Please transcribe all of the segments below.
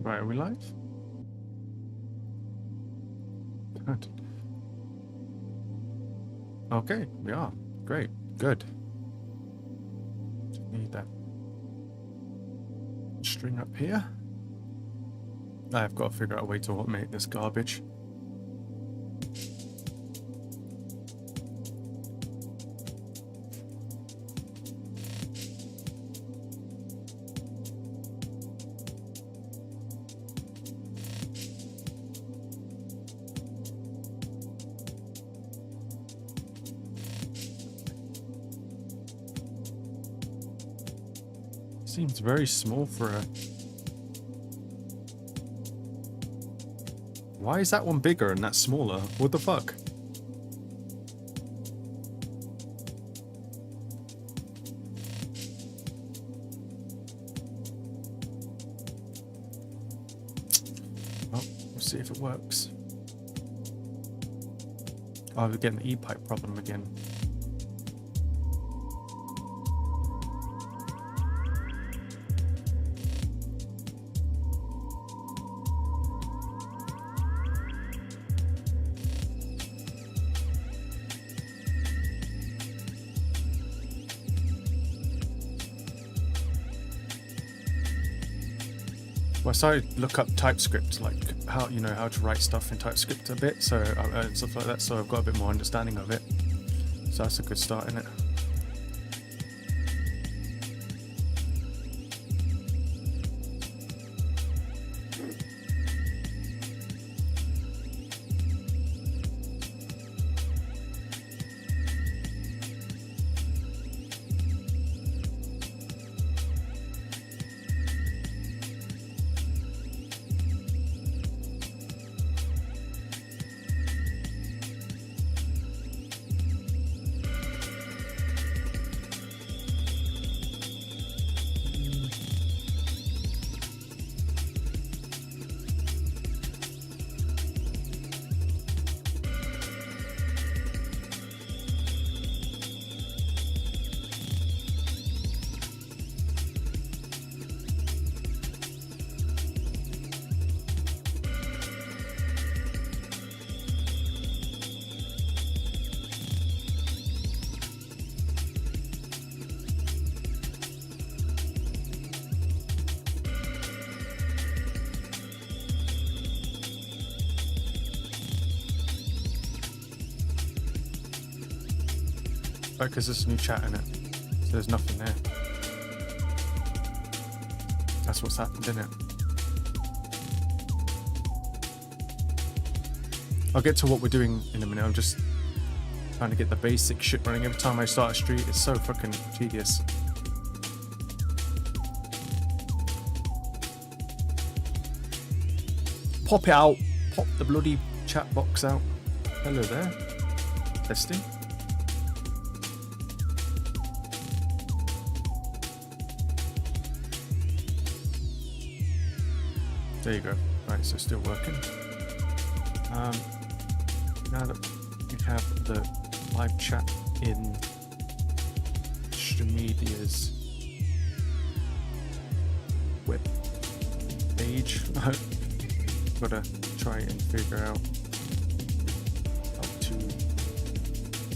Right, are we live? Good. Okay, we are. Great. Good. Just need that string up here. I've got to figure out a way to automate this garbage. Seems very small for a... Why is that one bigger and that smaller? What the fuck? Well, we'll see if it works. Oh, we're getting the E-pipe problem again. Well, I started to look up TypeScript, like how, you know, how to write stuff in TypeScript a bit, so stuff like that. So I've got a bit more understanding of it. So that's a good start, isn't it? Because there's a new chat in it, so there's nothing there. That's what's happened, isn't it? I'll get to what we're doing in a minute. I'm just trying to get the basic shit running. Every time I start a street, it's so fucking tedious. Pop it out. Pop the bloody chat box out. Hello there. Testing. There you go. Right, so still working. Now that we have the live chat in Stremida's web page, I've got to try and figure out how to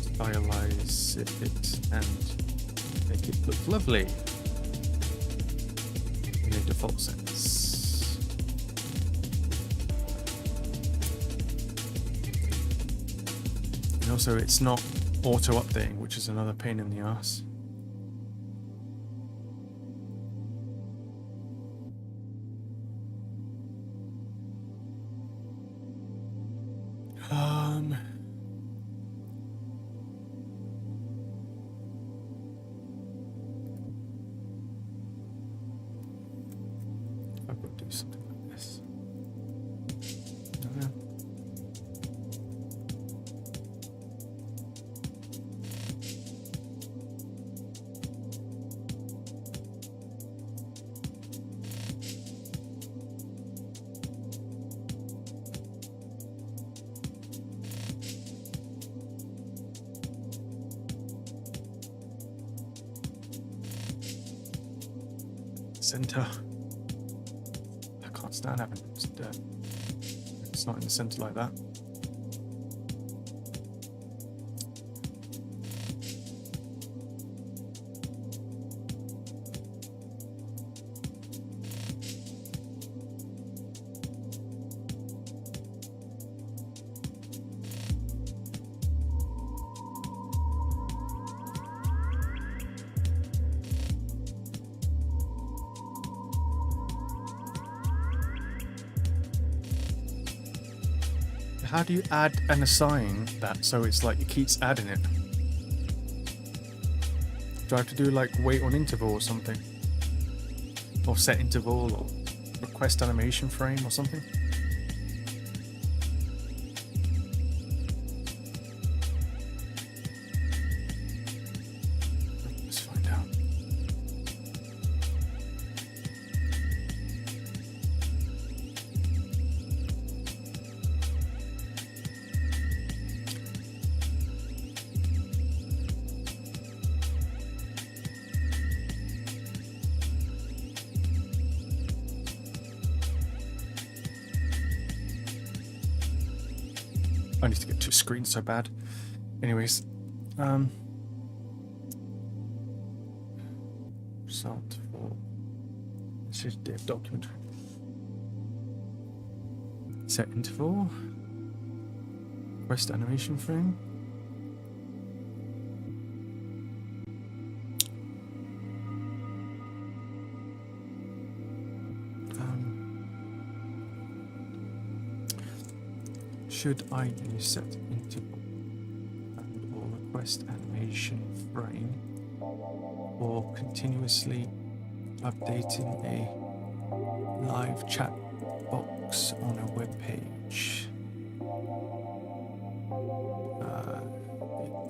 stylize it and make it look lovely in a default sense. And also, it's not auto-updating, which is another pain in the ass. I've got to do something like this. Center. I can't can't stand having dirt. It's not in the center like that. How do you add and assign that so it's like it keeps adding it? Do I have to do like wait on interval or something? Or set interval or request animation frame or something? Let's find out. I need to get two screens so bad. Anyways, result for this is dev document. Set interval. Request animation frame. Should I use set interval and or request animation frame or continuously updating a live chat box on a web page?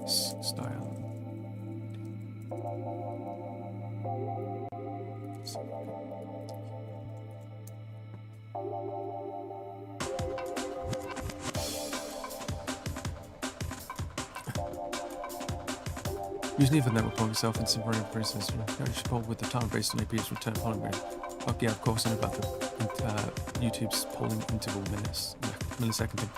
This style. Use neither network polling itself and simple for instance. You should poll with the time based on AP's return polling rate. Oh, yeah, of course, I know about the YouTube's polling interval millisecond thing.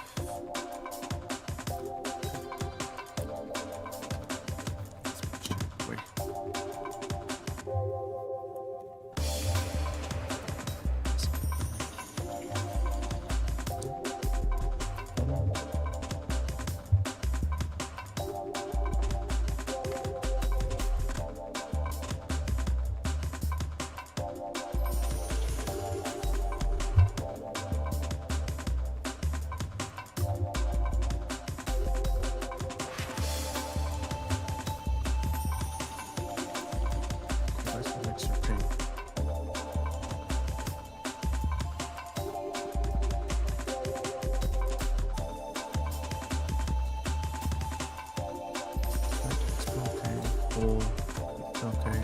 Okay.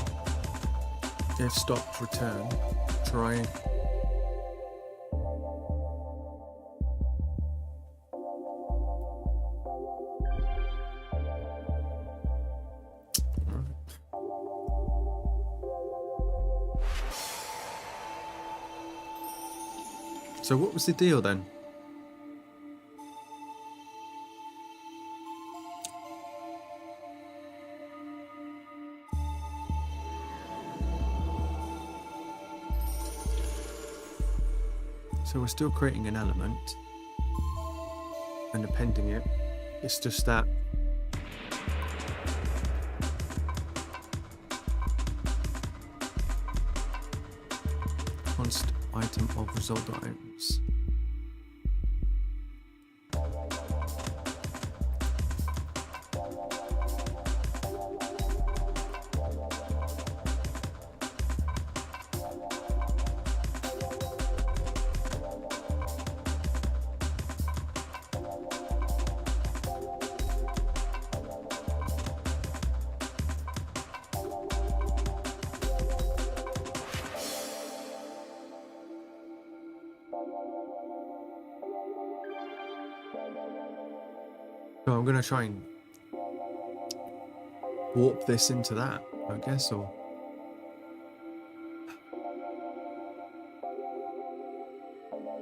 If stopped return, try. So what was the deal then? So we're still creating an element and appending it. It's just that const item of result items. So I'm going to try and warp this into that, I guess, or... Oh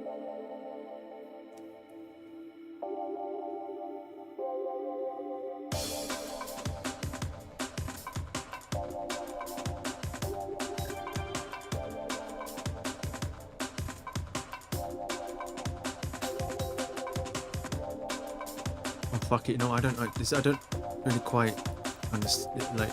fuck it, no, I don't like this. I don't really quite understand, like.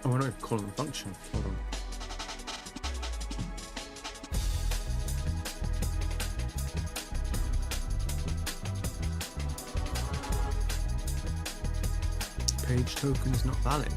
Oh, I don't call it a function. Hold on. Page token is not valid.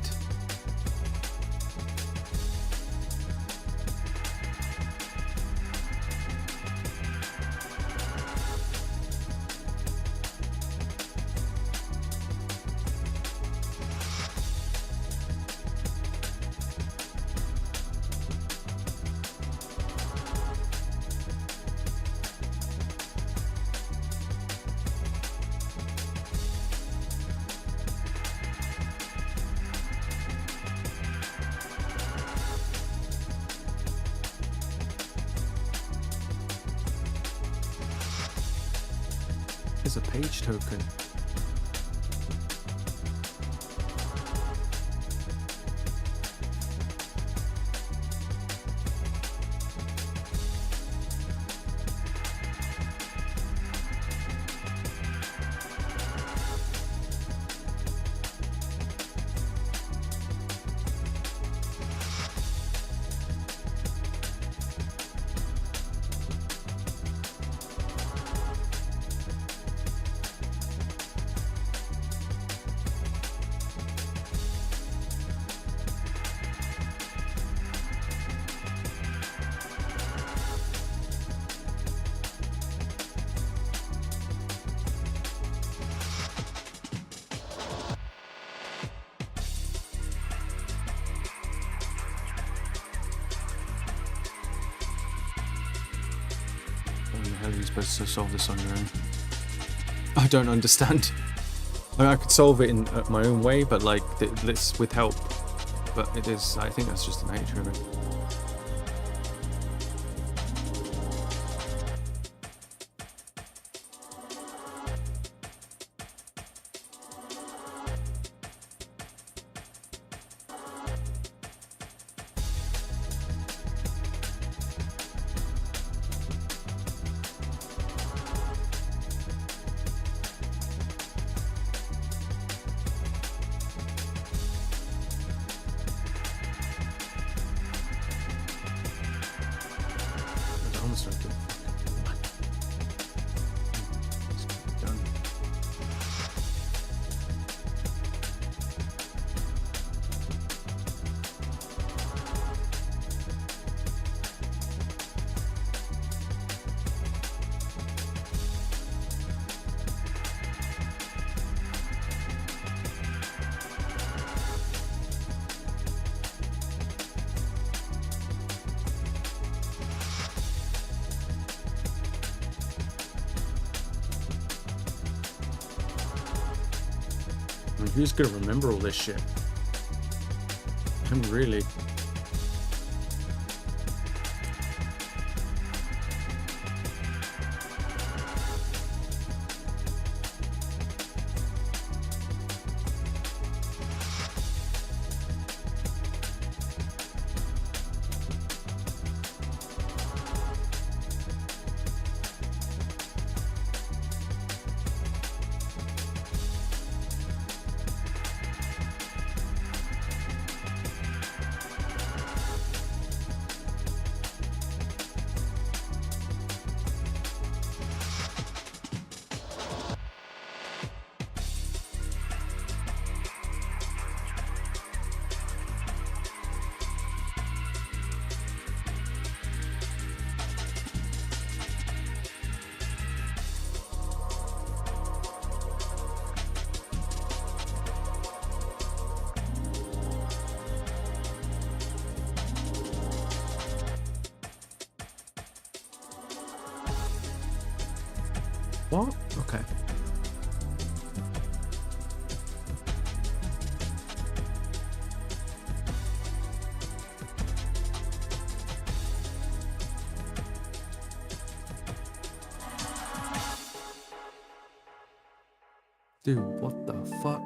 Is a page token. How are you supposed to solve this on your own? I don't understand. I mean, I could solve it in my own way, but like this with help. But it is. I think that's just the nature of it. Who's gonna remember all this shit? I'm really. What? Okay. Dude, what the fuck?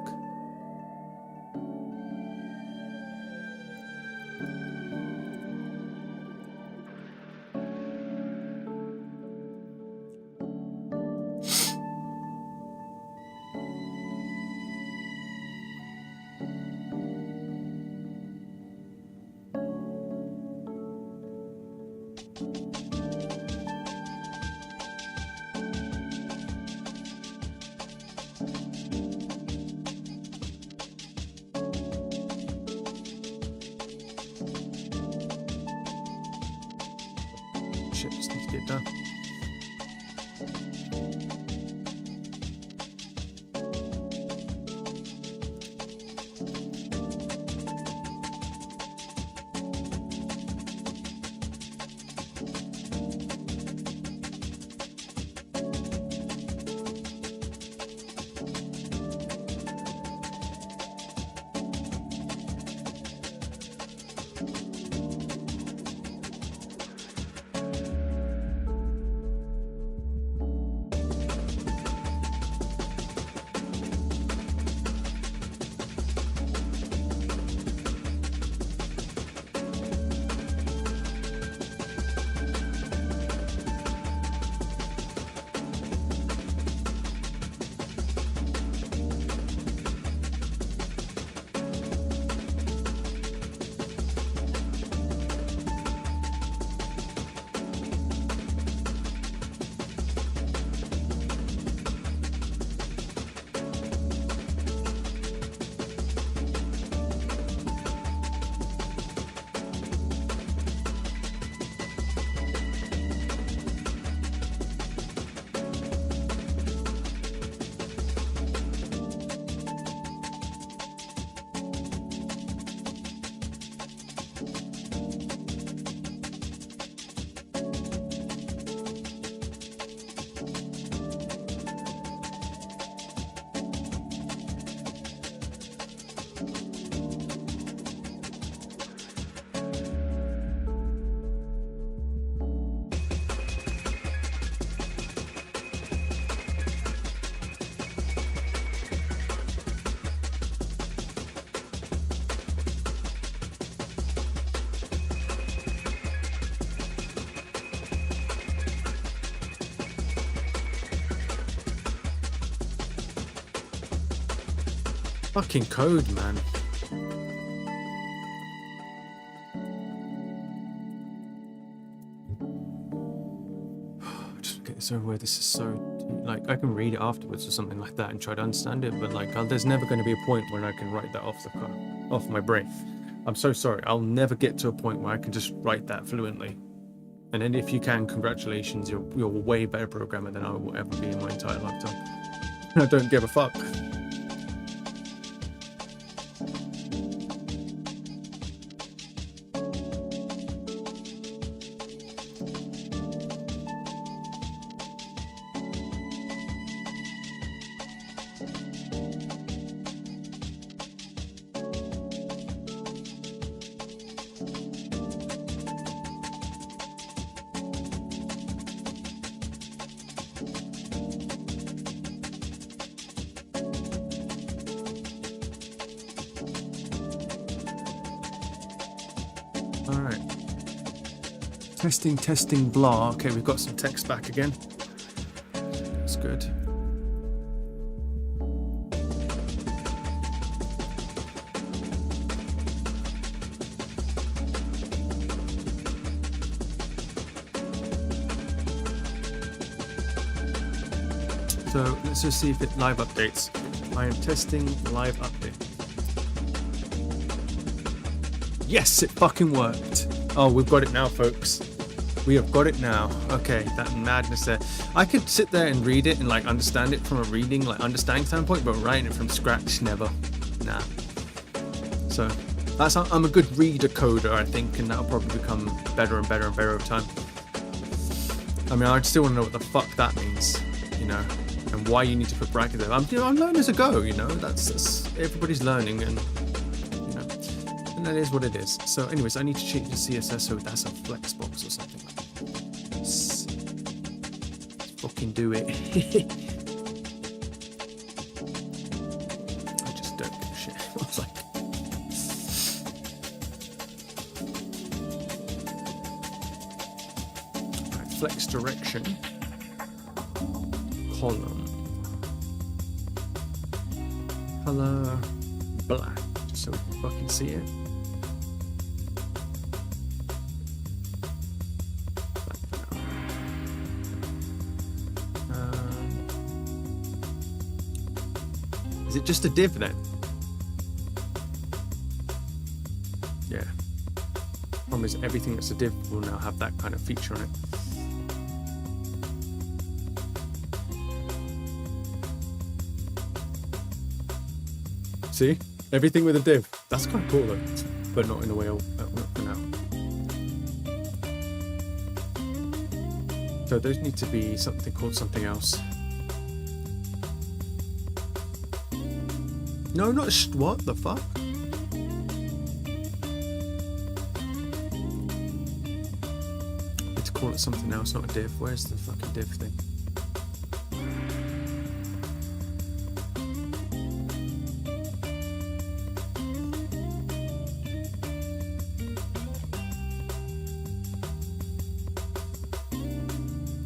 Shit, just need to get done. Fucking code, man. Just get this over with. This is so, like, I can read it afterwards or something like that and try to understand it, but like, there's never going to be a point when I can write that off my brain. I'm so sorry. I'll never get to a point where I can just write that fluently. And then if you can, congratulations, you're a way better programmer than I will ever be in my entire lifetime. I don't give a fuck. Alright. Testing, blah. Okay, we've got some text back again. That's good. So let's just see if it live updates. I am testing live update. Yes, it fucking worked. Oh, we've got it now, folks. We have got it now. Okay, that madness there. I could sit there and read it and like understand it from a reading, like understanding standpoint, but writing it from scratch, never. Nah. So that's, I'm a good reader coder, I think, and that'll probably become better and better and better over time. I mean, I still want to know what the fuck that means. you know, and why you need to put brackets there. I'm learning as I go, you know. That's everybody's learning, and you know, and that is what it is. So, anyways, I need to change the CSS so that's a Flexbox or something like that. Let's fucking do it. I just don't give a shit. I was like. Flex direction, column, color black, just so we can fucking see it. Is it just a div then? Yeah. Problem is everything that's a div will now have that kind of feature on it. See? Everything with a div. That's kind of cool though, but not in a way not for now. So those need to be something called something else. No, not what the fuck? Need to call it something else, not a div. Where's the fucking div thing?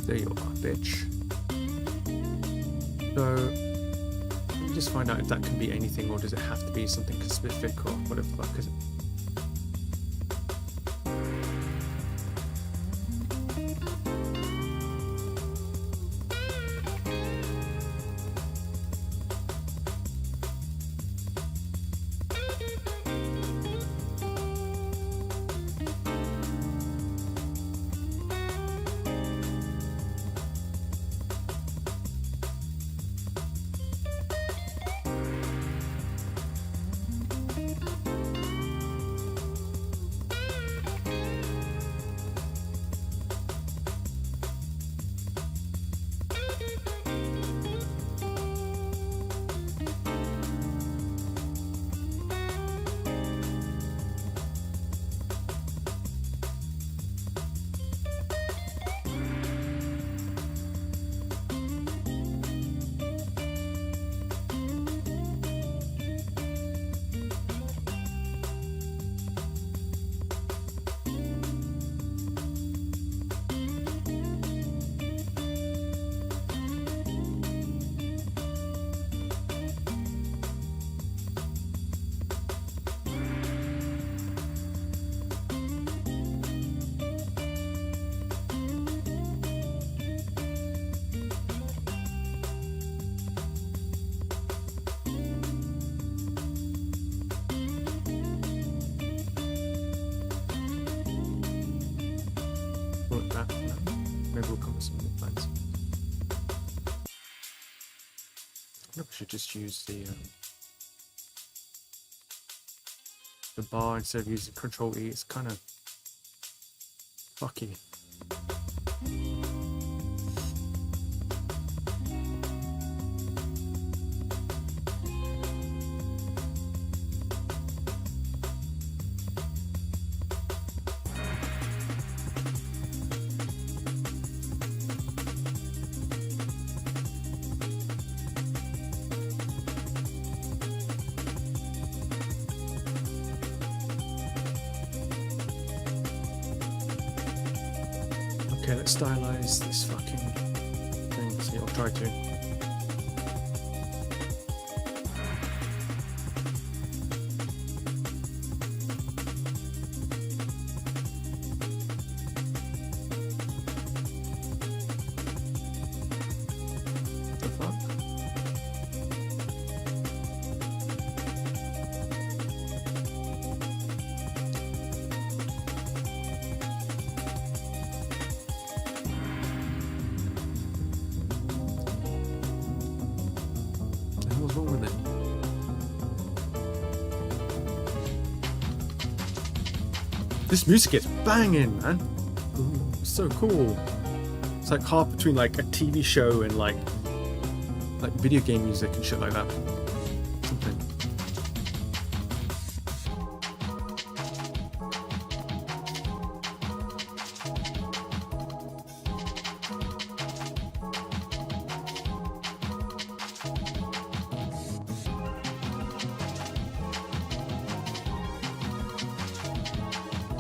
There you are, bitch. So, let me just find out if that can be anything, or does it have to be something specific, or whatever the fuck is it? Maybe we'll come with some new plans. I should just use the bar instead of using Control E. It's kind of fucky. Okay, let's stylize this fucking thing. See, I'll try to. The fuck? What's wrong with it? This music is banging, man. Ooh, so cool. It's like half between like a TV show and like video game music and shit like that. Something.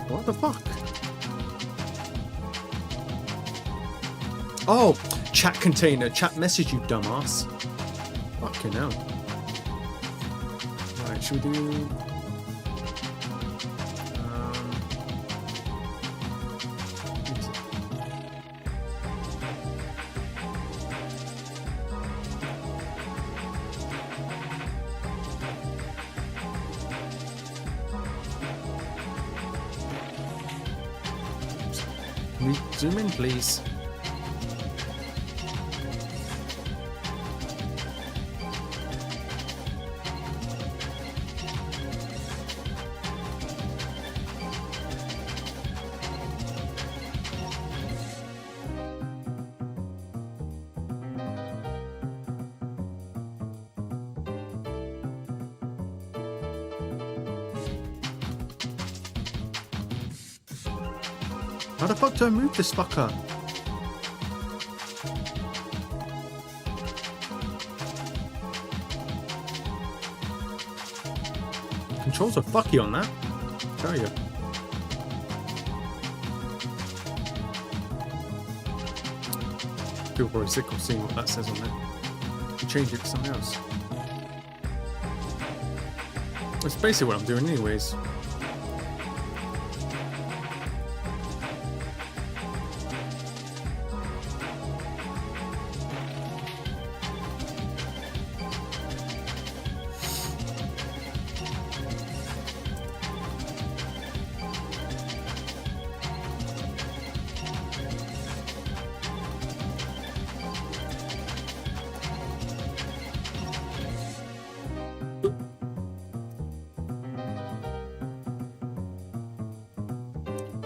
What the fuck? Oh, chat container, chat message, you dumbass. Fucking hell. Right, should we do... Can we zoom in, please? How the fuck do I move this fucker? Controls are fucky on that, I tell you. People are probably sick of seeing what that says on there. Change it to something else. That's basically what I'm doing anyways.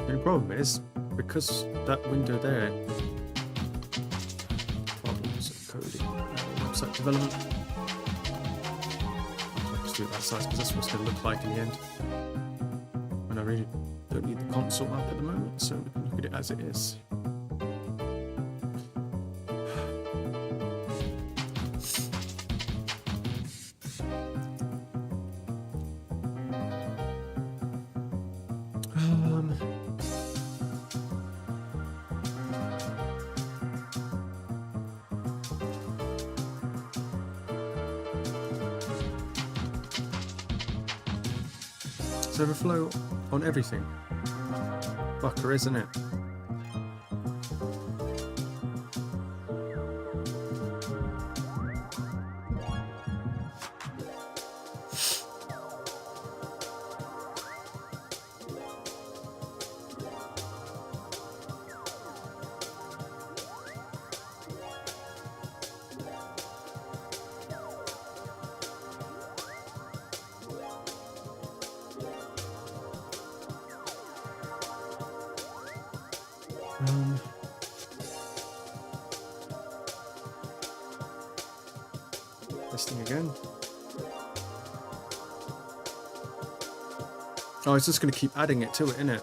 The problem is, because that window there, problems of coding, website development, I'll just do it that size because that's what it's going to look like in the end. And I really don't need the console app at the moment, so we can look at it as it is. Does overflow on everything? Fucker, isn't it? Testing again. Oh, it's just going to keep adding it to it, innit?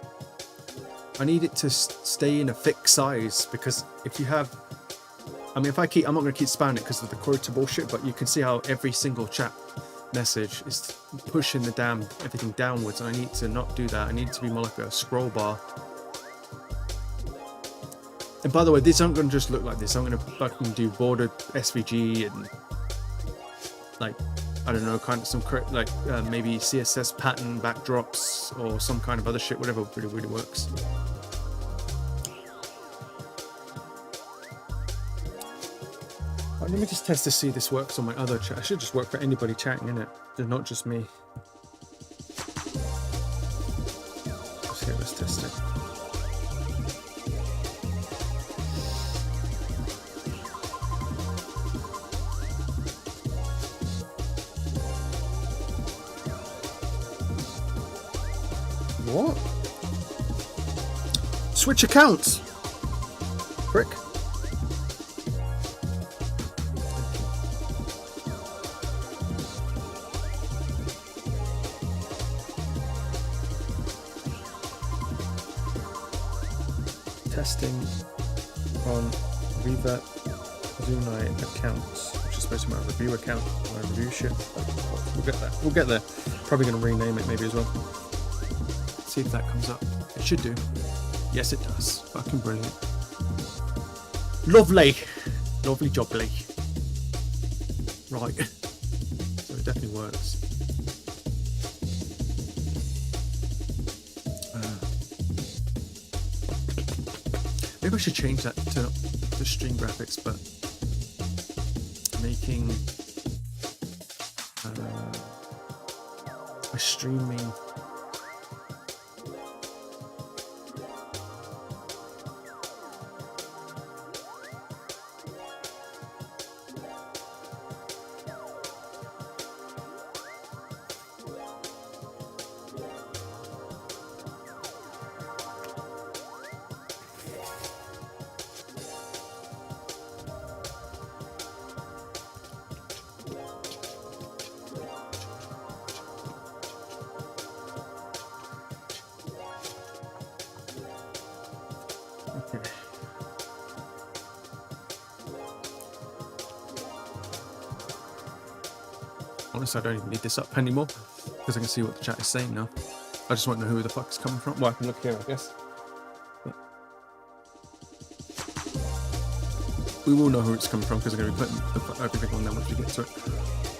I need it to stay in a fixed size because if you have, I mean, if I keep, I'm not going to keep spamming it because of the quota bullshit, but you can see how every single chat message is pushing the damn everything downwards, and I need to not do that. I need it to be more like a scroll bar. And by the way, these aren't going to just look like this. I'm going to fucking do bordered SVG and like, I don't know, kind of some like maybe CSS pattern backdrops or some kind of other shit, whatever really works. Right, let me just test to see if this works on my other chat. It should just work for anybody chatting, innit? Not just me. Let's test it. What? Switch accounts! Frick. testing on Revert Lunai accounts, which is supposed to be my review account, my review ship. We'll get there. We'll get there. Probably going to rename it maybe as well. See if that comes up. It should do. Yes, it does. Fucking brilliant. Lovely. Lovely jubbly. Right. So it definitely works. Maybe I should change that to the stream graphics, but making a streaming Honestly, I don't even need this up anymore because I can see what the chat is saying now. I just won't know who the fuck is coming from. Well, I can look here, I guess. But we will know who it's coming from because I'm going to be putting everything on there once we get to it.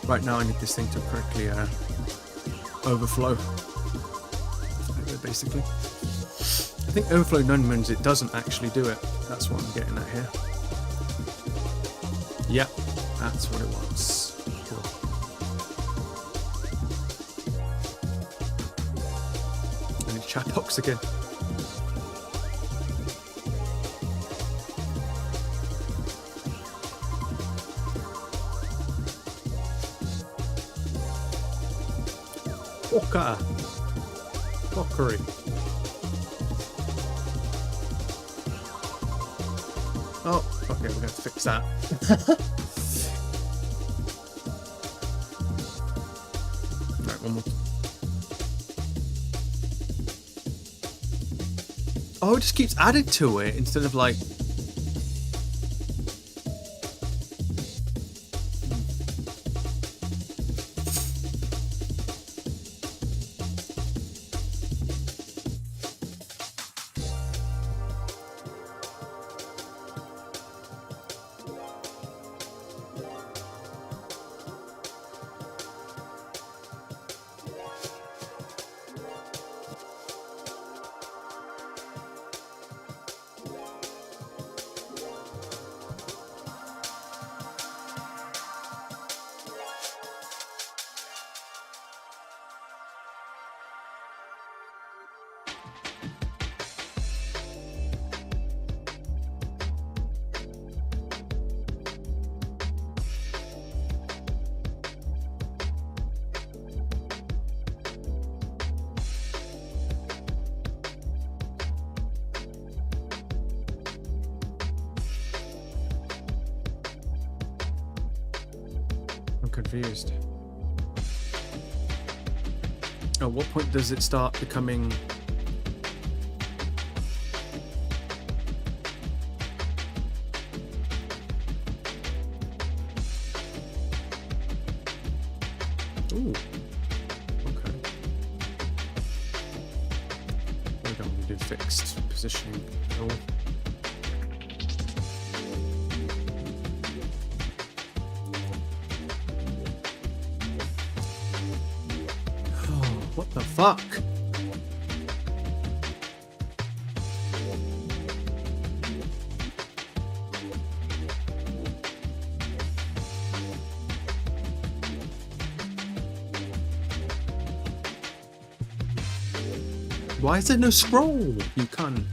Right now, I need this thing to correctly overflow. Basically, I think overflow none means it doesn't actually do it. That's what I'm getting at here. Yep, that's what it was. Chat box again. Walker. Fuckery. Oh, okay, we're going to fix that. Right, one more. Oh, it just keeps adding to it instead of like... Confused. At what point does it start becoming ooh, okay. We don't want to do fixed positioning at all. What the fuck? Why is there no scroll? You can't.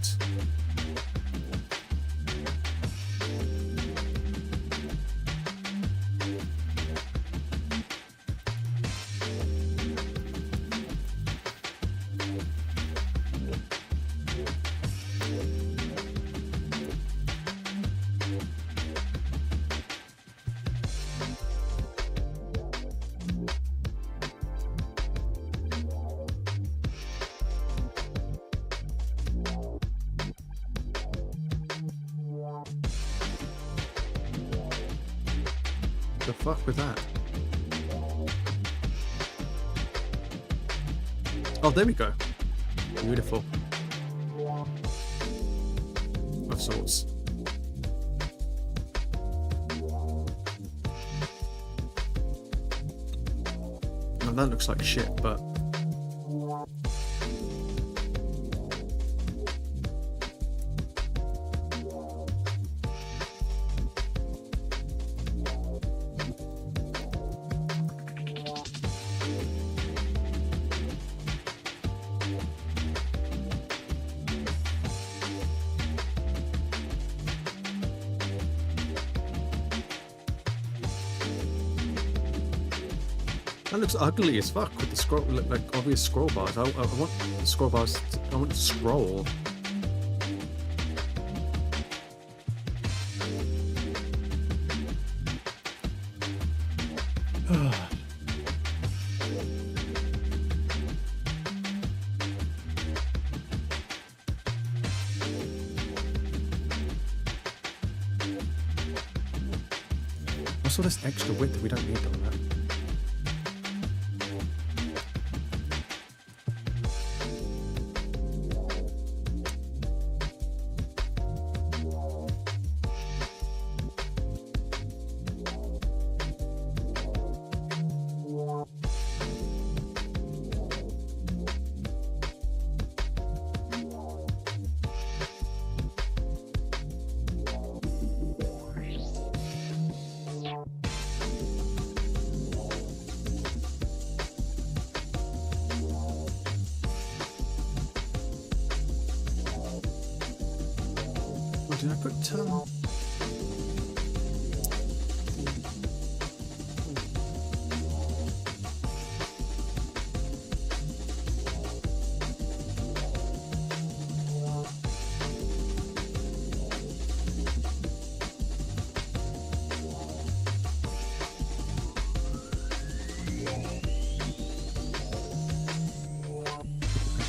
The fuck with that? Oh, there we go. Beautiful. Of sorts. Now that looks like shit, but that looks ugly as fuck with the scroll, like obvious scroll bars. I want scroll bars. I want to scroll. What's all this extra width? We don't need all that. Did I put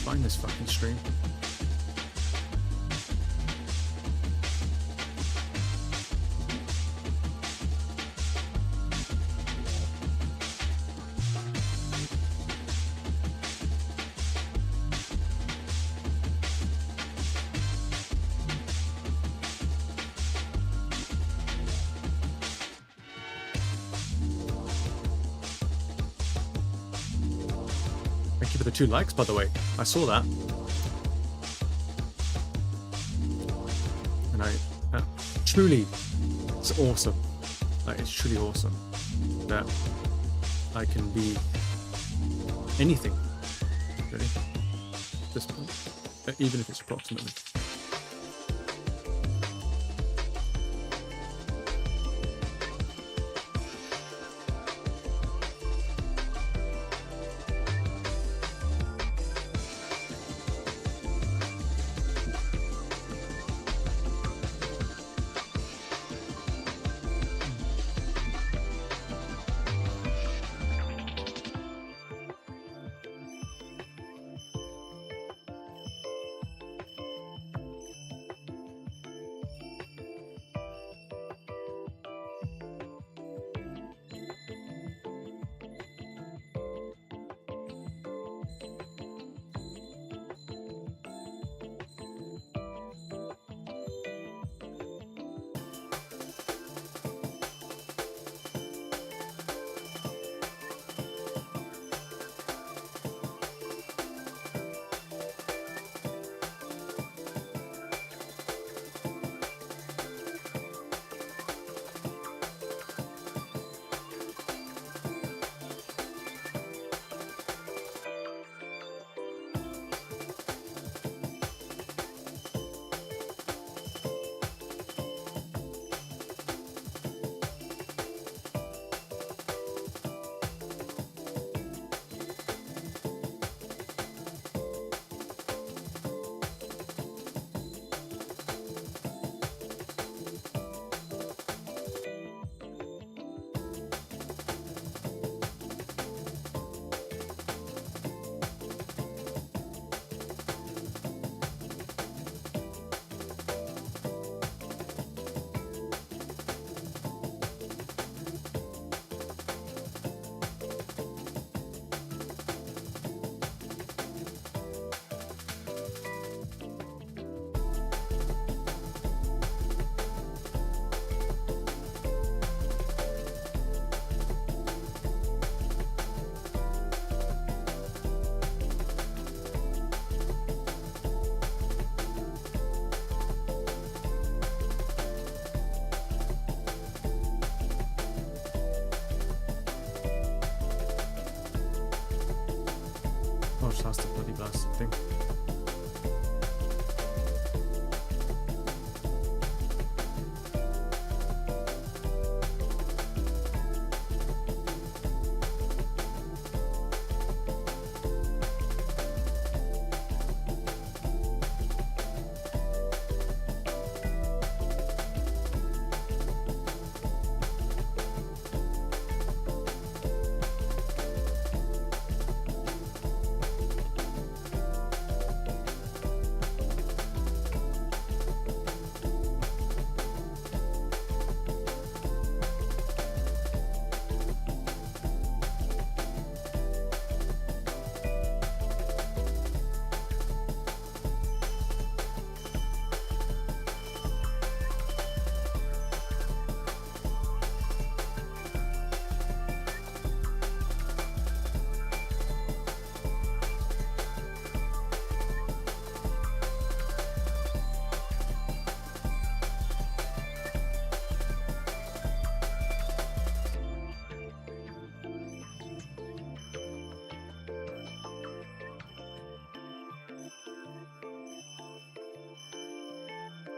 find this fucking stream? Thank you for the 2 likes, by the way. I saw that. And truly, it's awesome. Like, it's truly awesome that I can be anything, really, at this point, even if it's approximately.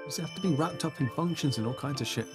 Does it have to be wrapped up in functions and all kinds of shit?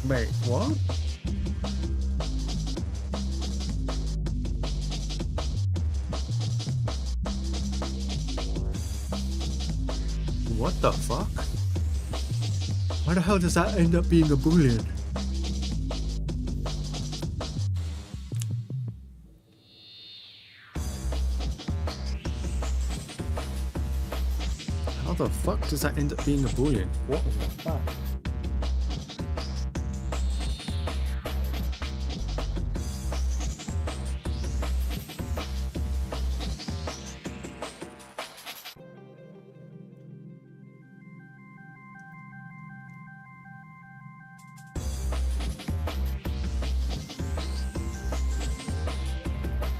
Wait, what? What the fuck? Why the hell does that end up being a Boolean? How the fuck does that end up being a Boolean? What the fuck?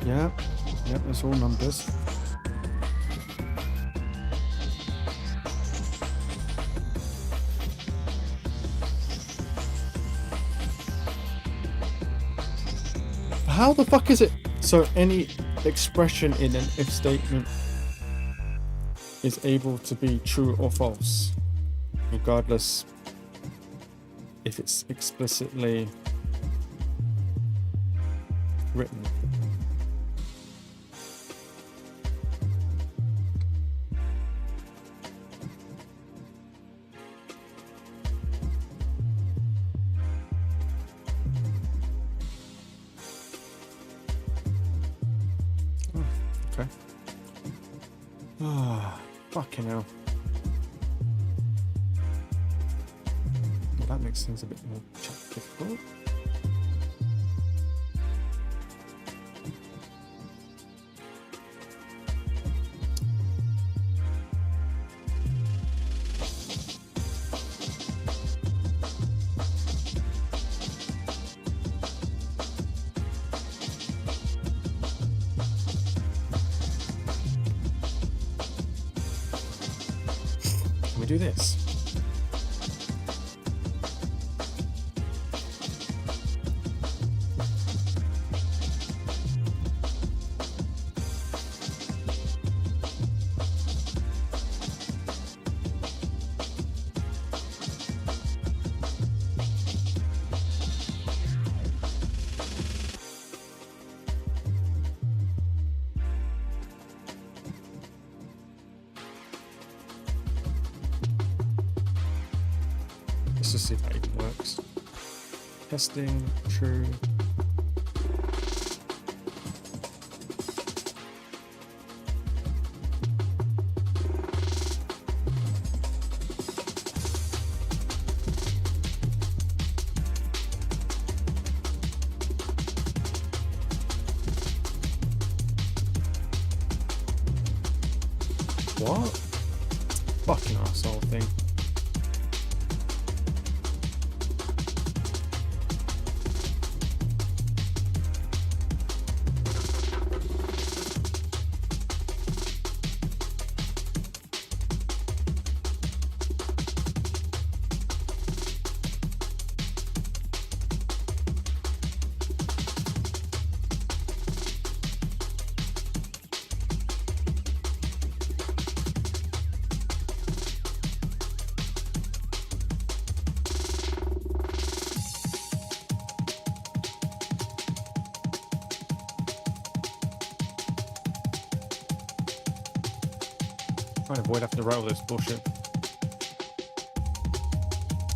Yep, that's all numbers. How the fuck is it? So any expression in an if statement is able to be true or false, regardless if it's explicitly written. Okay. Ah, fucking hell. Well, that makes things a bit more difficult. do this. Let's just see if that even works. Testing, true. What? Fucking arsehole thing. Trying to avoid having to write all this bullshit.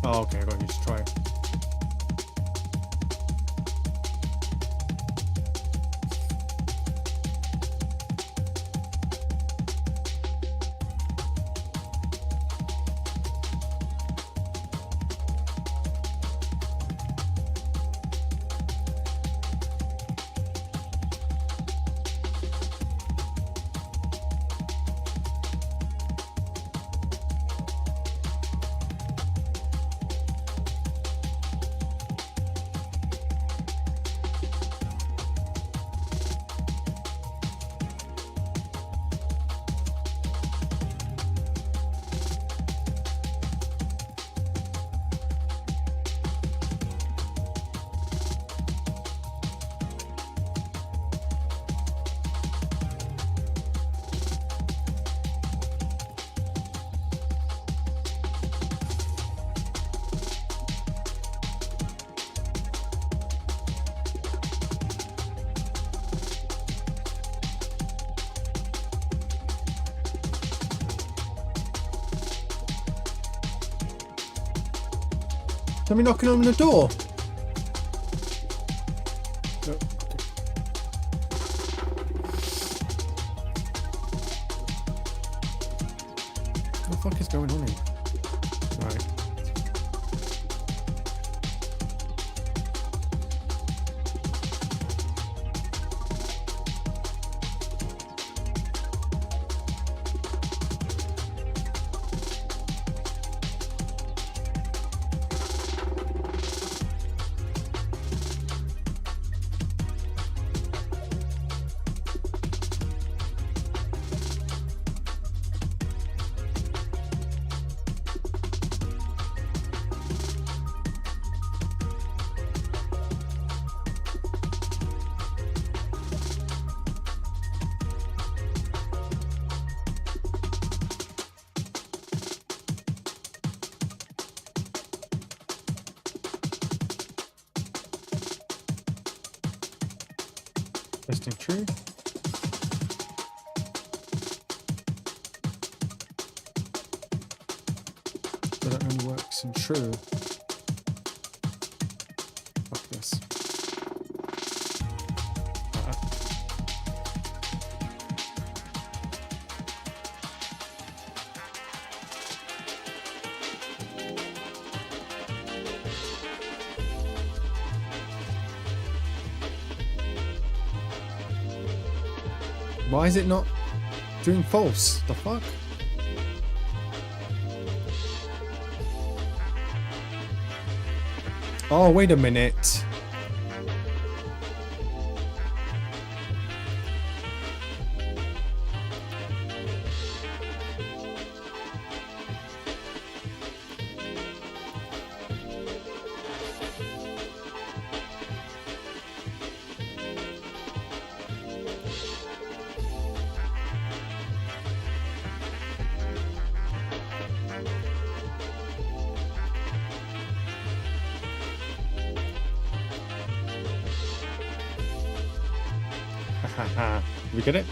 Oh, okay, I got to just try it. Somebody knocking on the door. No, okay. What the fuck is going on here? Right. Testing true. So that only works in true. Fuck this. Why is it not doing false? The fuck? Oh, wait a minute. We get it?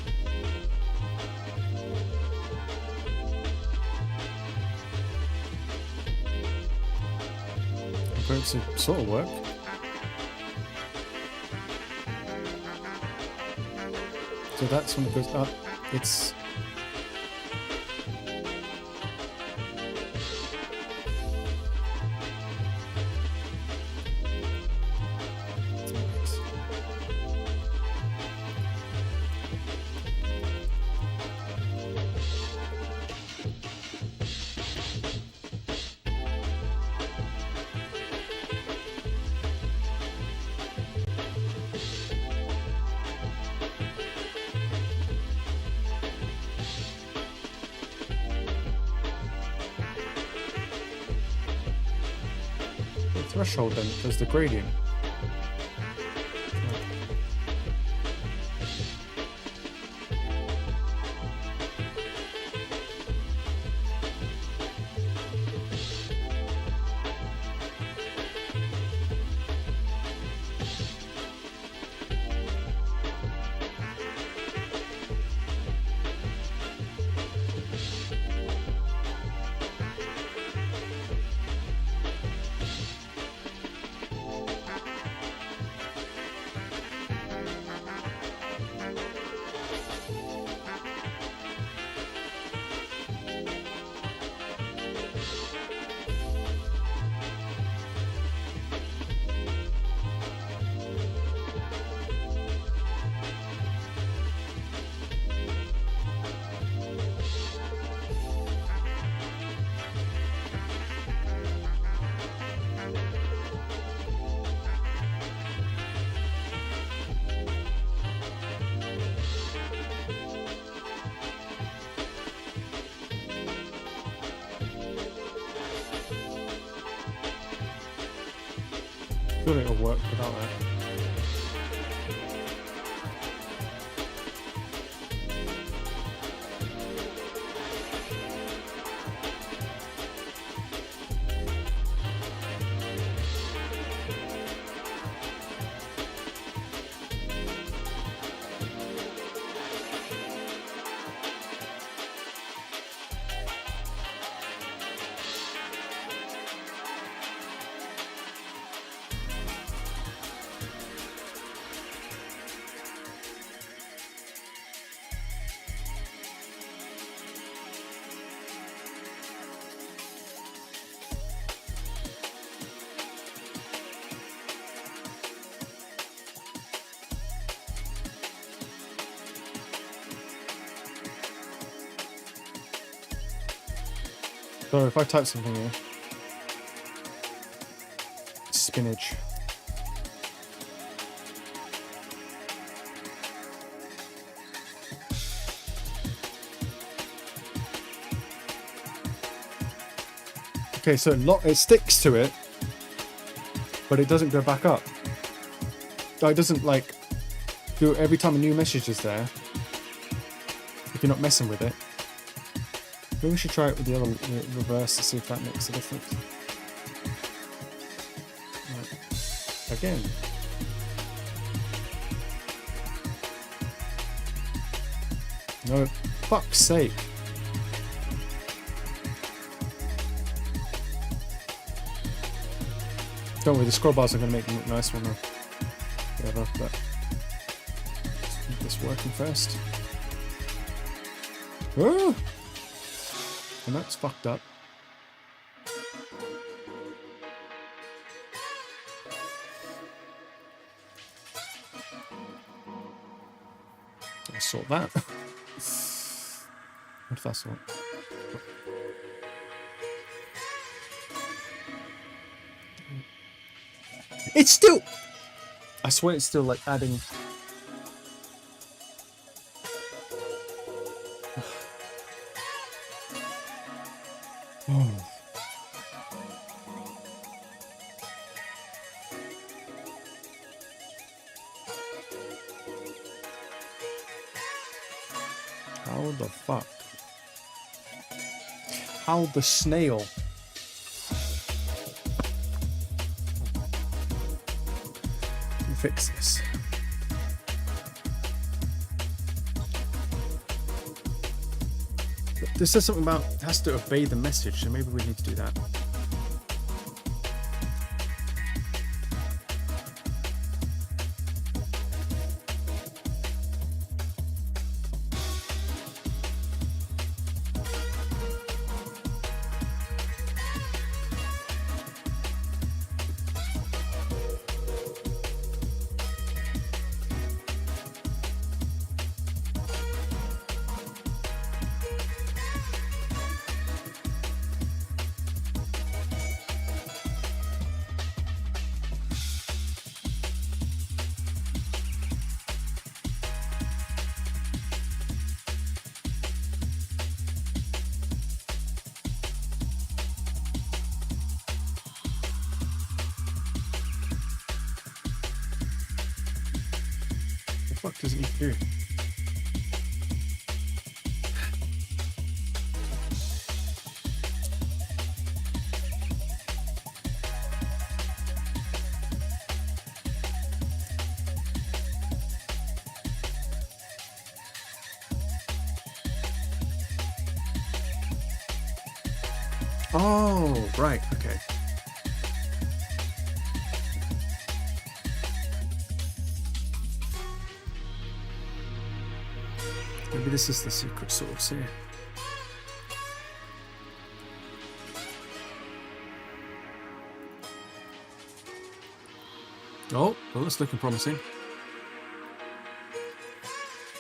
Perhaps it sort of work. So that's when it goes up. It's threshold then, because the gradient. Surely it'll work without that. So if I type something here, spinach. Okay, so it sticks to it, but it doesn't go back up. It doesn't like do every time a new message is there. If you're not messing with it. Maybe we should try it with the other reverse to see if that makes a difference. Right. Again. No, fuck's sake. Don't worry, the scroll bars are going to make them look nice when they're whatever, but let's keep this working first. Ah! And that's fucked up. I'll sort that. What if that's what? It's still... I swear it's still like adding... How the fuck? How the snail? Fix this. This says something about it has to obey the message, so maybe we need to do that. What does it do? Oh, right, okay. Maybe this is the secret source here. Oh, well, that's looking promising.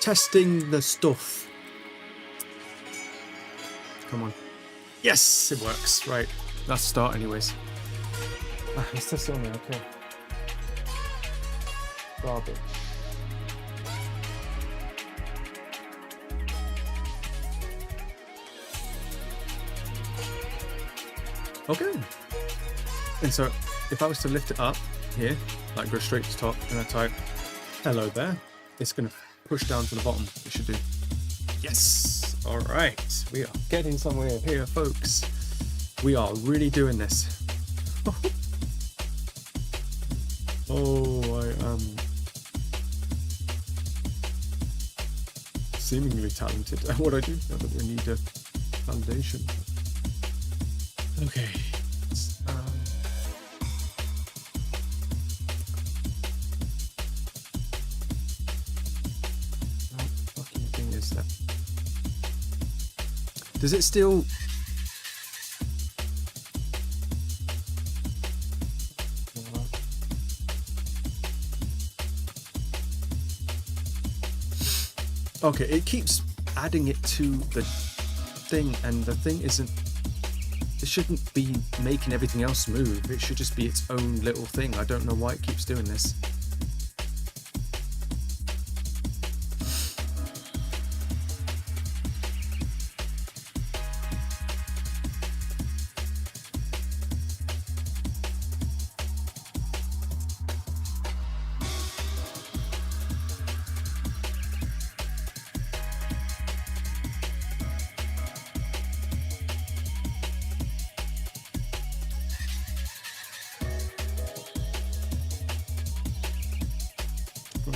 Testing the stuff. Come on. Yes, it works. Right, let's start anyways. Let's test it on there, okay. Garbage. Okay. And so if I was to lift it up here, like go straight to the top, and I type hello there, it's going to push down to the bottom. It should do. Yes. All right. We are getting somewhere here, folks. We are really doing this. Oh, I am seemingly talented at what I do. Now that we need a foundation. Okay. What fucking thing is that? Does it still? Okay, it keeps adding it to the thing, and the thing isn't. It shouldn't be making everything else move. It should just be its own little thing. I don't know why it keeps doing this.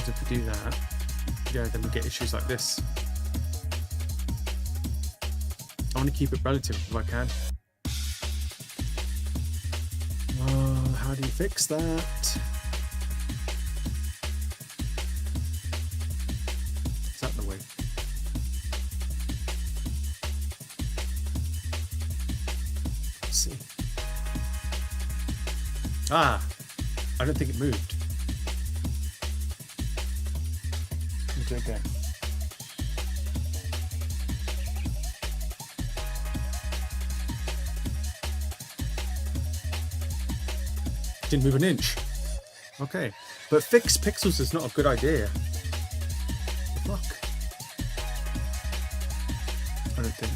If we do that, yeah, then we get issues like this. I want to keep it relative if I can. How do you fix that? Is that the way? Let's see. Ah, I don't think it moved. Do it again. Didn't move an inch. Okay, but fixed pixels is not a good idea. What the fuck? I don't think.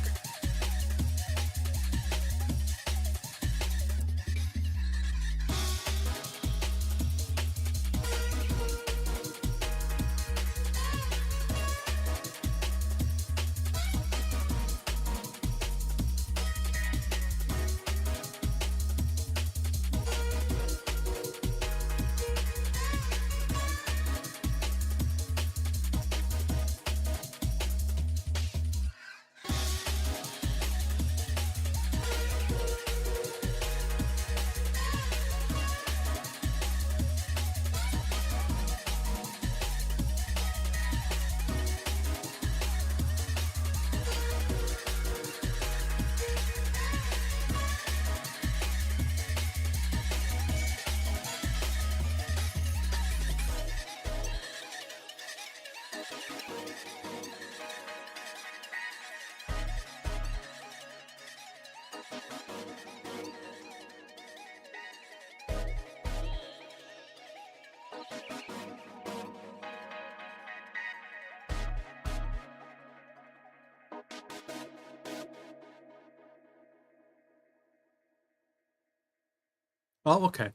Oh, okay.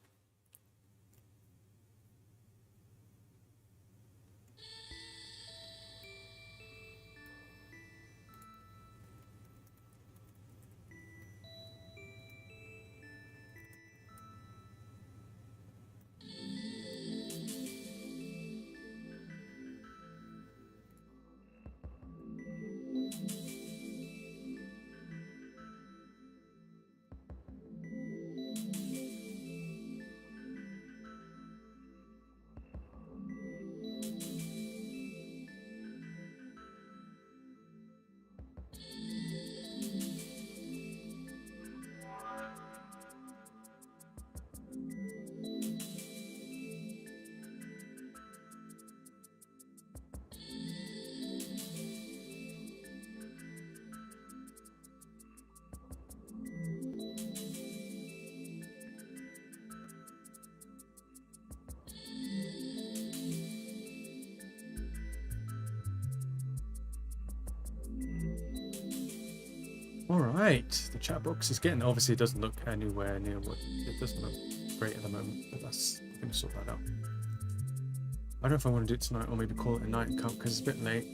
All right, the chat box is getting, obviously it doesn't look anywhere near what, it doesn't look great at the moment, but that's, I'm going to sort that out. I don't know if I want to do it tonight or maybe call it a night and come, because it's a bit late,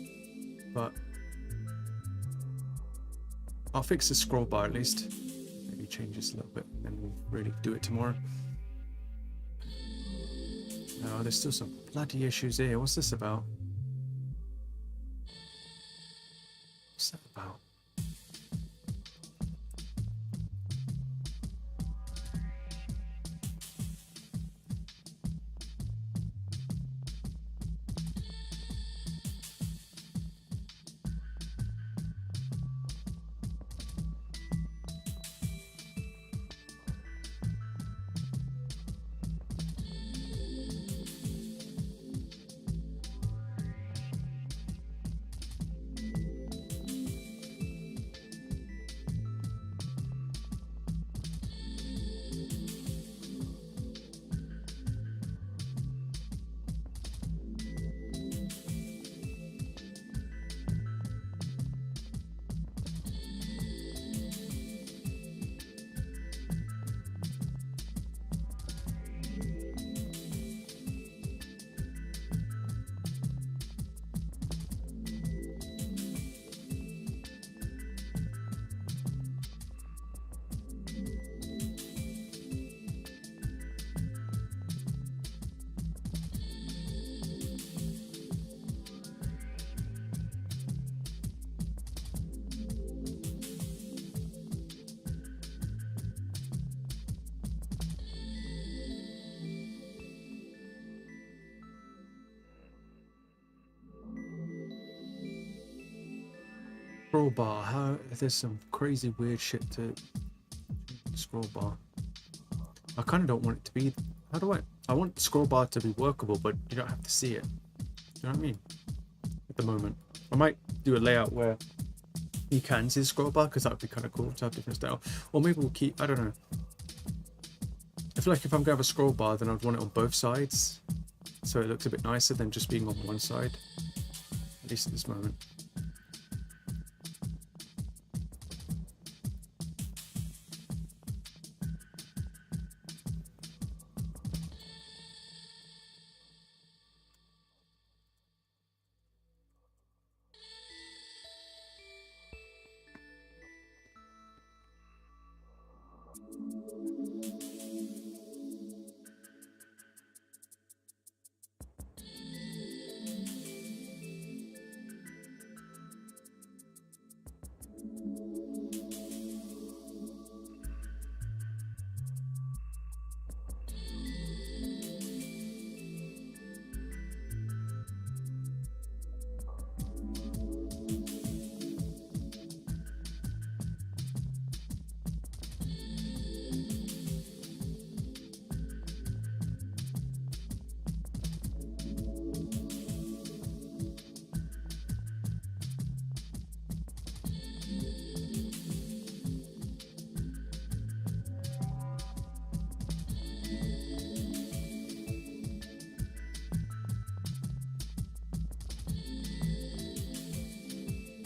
but I'll fix the scroll bar at least. Maybe change this a little bit and we'll really do it tomorrow. No, there's still some bloody issues here. What's this about? What's that about? Scroll bar, how there's some crazy weird shit to scroll bar. I kind of don't want it to be, how do I want the scroll bar to be workable, but you don't have to see it. You know what I mean? At the moment. I might do a layout where you can see the scroll bar, because that would be kind of cool to have different style. Or maybe we'll keep, I don't know. I feel like if I'm going to have a scroll bar, then I'd want it on both sides, so it looks a bit nicer than just being on one side, at least at this moment.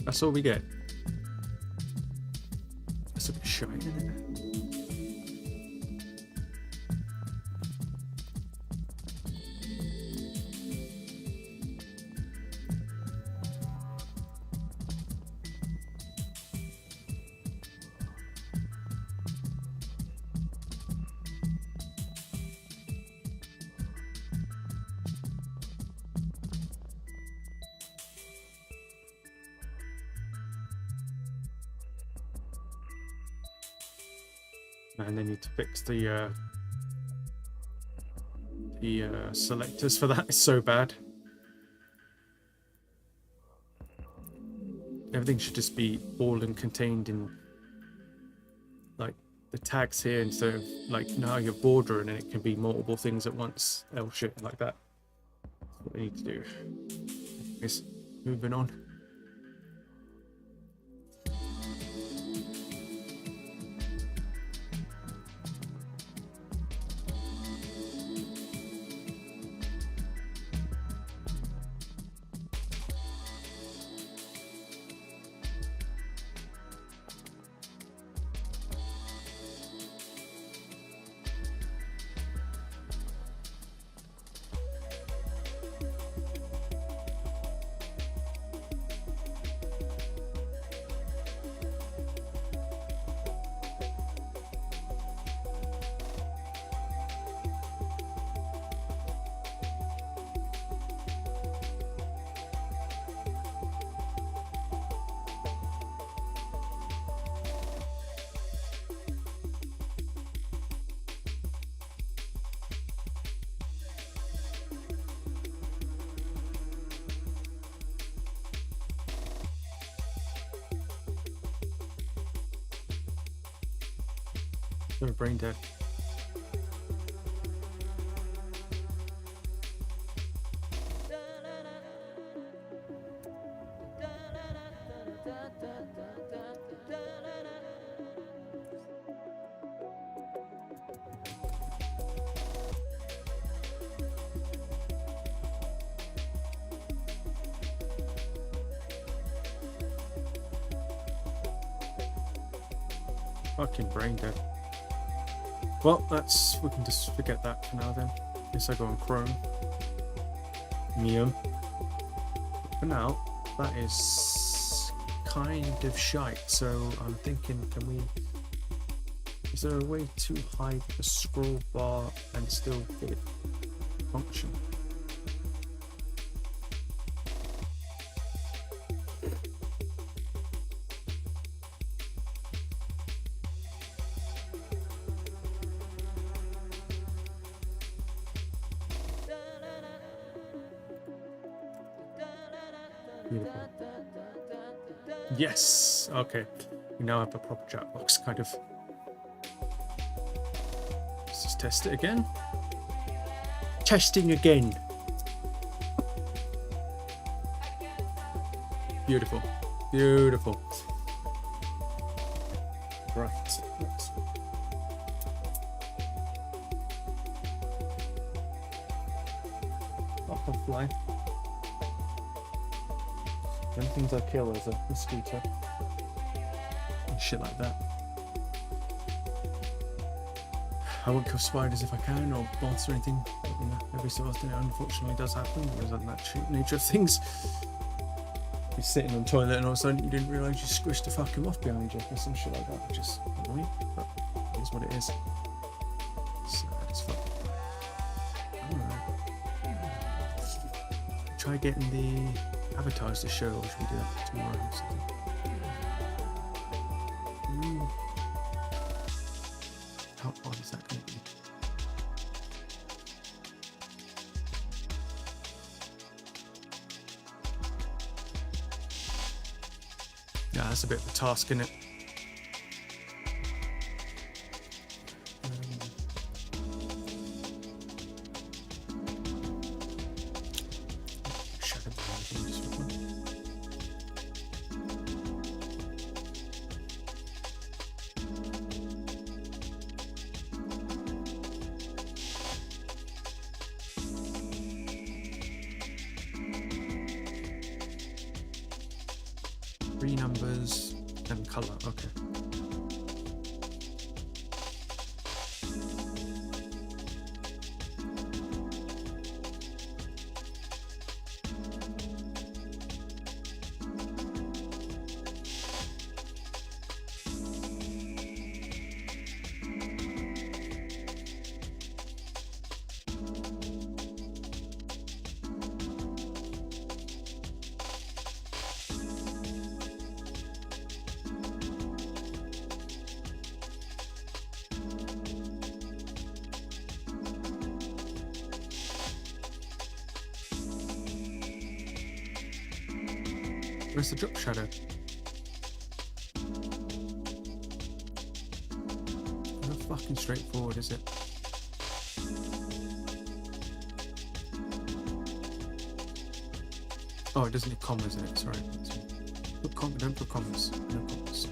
That's all we get. That's a bit shy, isn't it? And they need to fix the selectors for that. It's so bad. Everything should just be all and contained in like the tags here instead of like, you know how you're bordering and it can be multiple things at once. Oh shit, like that. That's what they need to do. Anyways, moving on. So brain dead. Fucking brain dead. Well, we can just forget that for now then. Guess I go on Chrome. For now, that is kind of shite. So I'm thinking, is there a way to hide the scroll bar and still get it function? Beautiful. Yes. Okay. We now have a proper chat box, kind of. Let's just test it again. Testing again. Beautiful. Beautiful. Right. Offline. The only things I kill is a mosquito and shit like that. I won't kill spiders if I can, or moths or anything. But, you know, every so often it unfortunately does happen because of that nature of things. You're sitting on the toilet and all of a sudden you didn't realise you squished the fucking moth behind you or some shit like that, which is annoying, but it is what it is. Sad as fuck. Alright. Try getting the avatars to show, or should we do that tomorrow or something? How odd is that going to be? Yeah, that's a bit of a task, isn't it? 3 numbers and color. Okay. Where's the drop shadow? Not fucking straightforward, is it? Oh, it doesn't need commas in it, sorry. Don't put commas. No commas.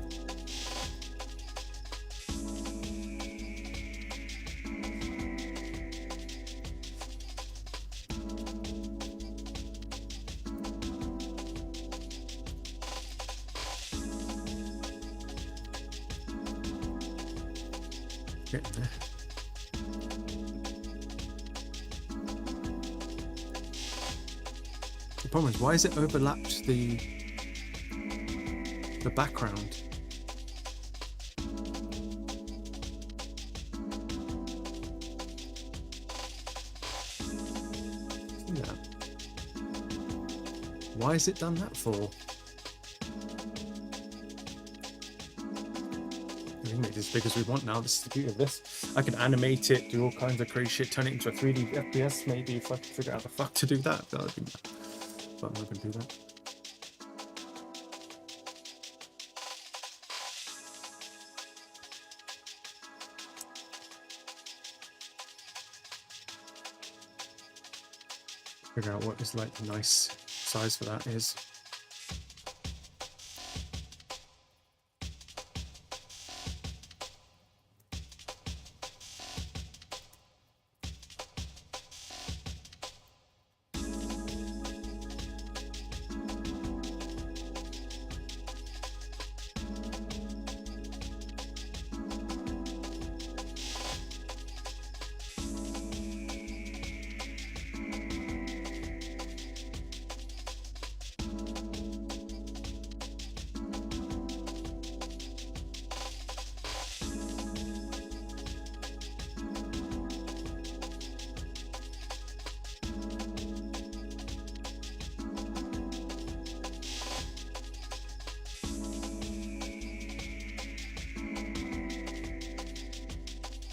Getting there. The problem is, why is it overlapped the background? See that? Why has it done that for? We can make this as big as we want now. This is the beauty of this. I can animate it, do all kinds of crazy shit, turn it into a 3D FPS maybe if I can figure out how the fuck to do that. That would be mad. But I'm not going to do that. Figure out what is like the nice size for that is.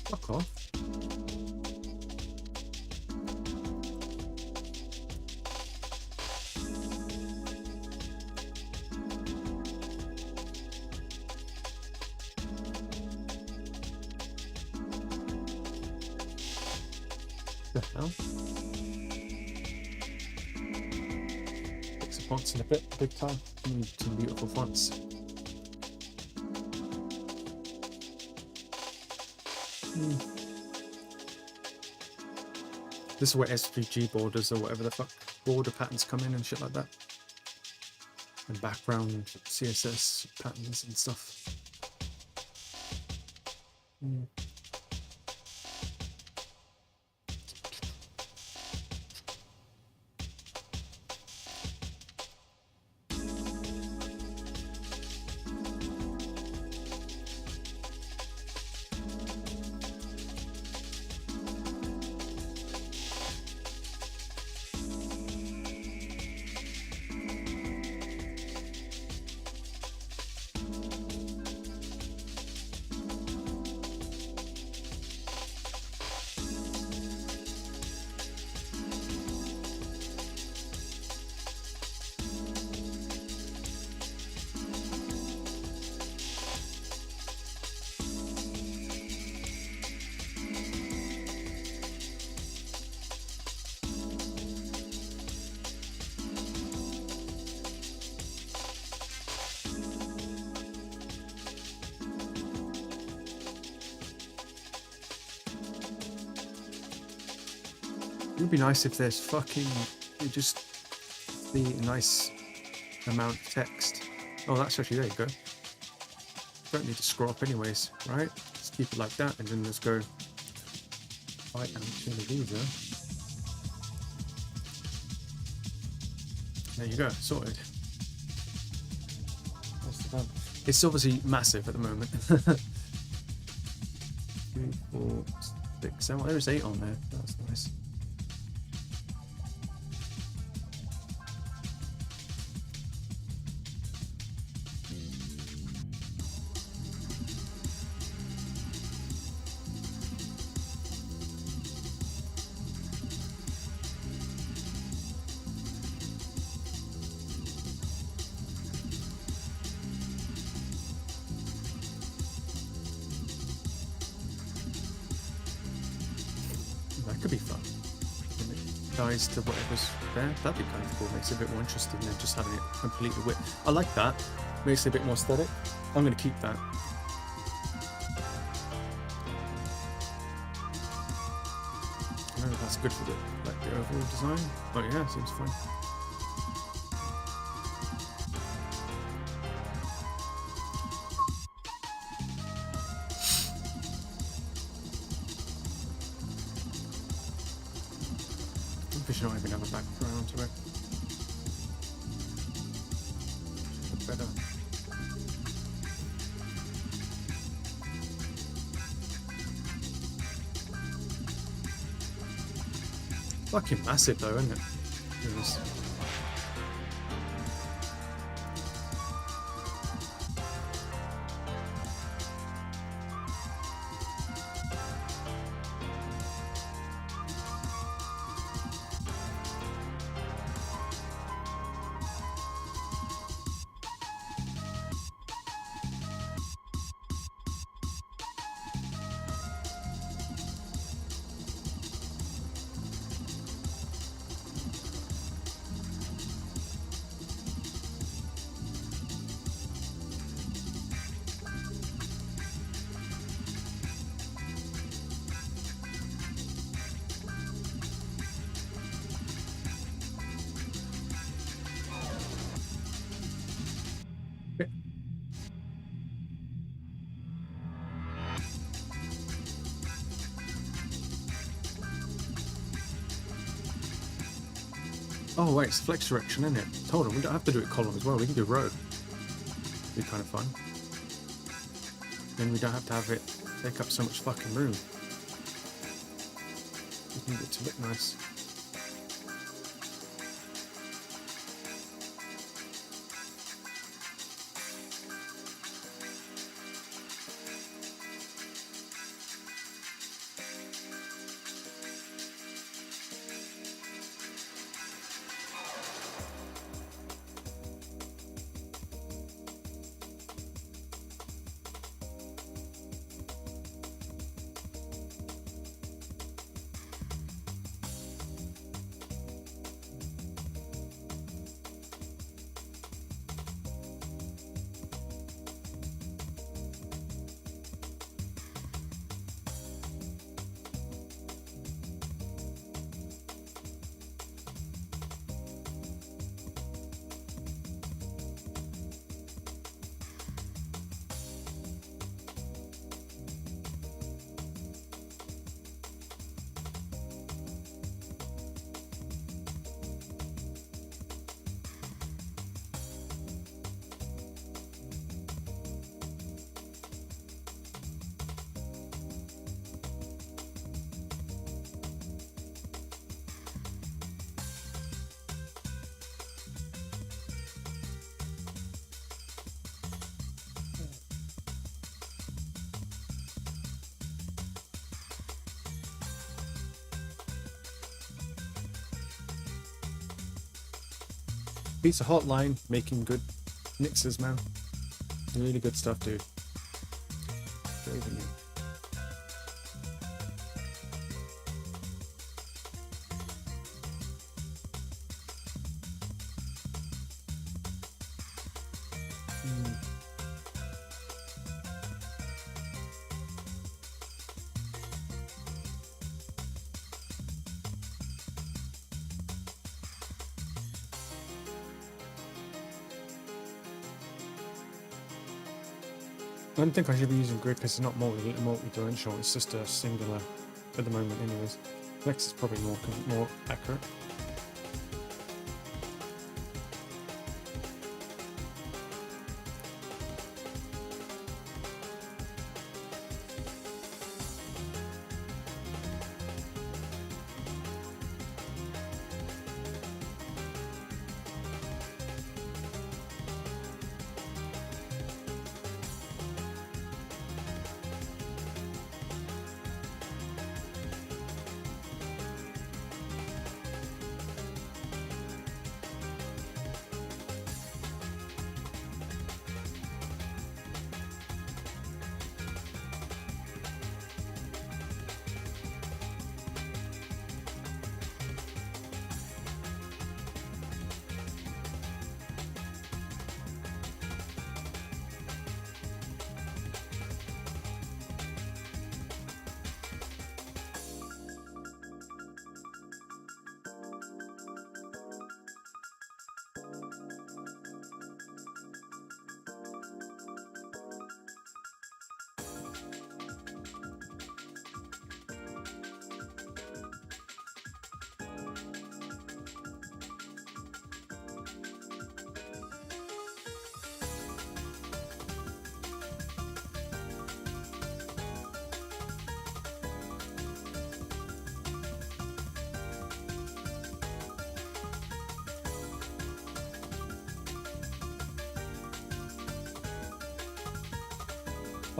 Fuck off. The hell? Fix the fonts in a bit, big time. We need some beautiful fonts. This is where SVG borders or whatever the fuck border patterns come in and shit like that. And background CSS patterns and stuff. It would be nice if there's fucking, just be a nice amount of text Oh, that's actually, there you go. Don't need to scroll up anyways, right? Just keep it like that, and then let's go right and to the visa. There you go, sorted. It's obviously massive at the moment. 2, 4, 6, 7. There's 8 on there. That's nice. That could be fun. And it dies to whatever's there. That'd be kind of cool. Makes it a bit more interesting than just having it completely wit. I like that. Makes it a bit more aesthetic. I'm going to keep that. I know that's good for the overall design. Oh yeah, seems fine. Fish don't even have a background to it. Better. Fucking massive though, isn't it? It is. Oh wait, it's flex direction, isn't it? Hold on, we don't have to do it column as well. We can do row. Be kind of fun. Then we don't have to have it take up so much fucking room. We need it to look nice. Pizza Hotline making good mixes, man. Really good stuff, dude. Braving you. don't think I should be using grid because it's not multi-dimensional. It's just a singular at the moment, anyways. Flex is probably more accurate.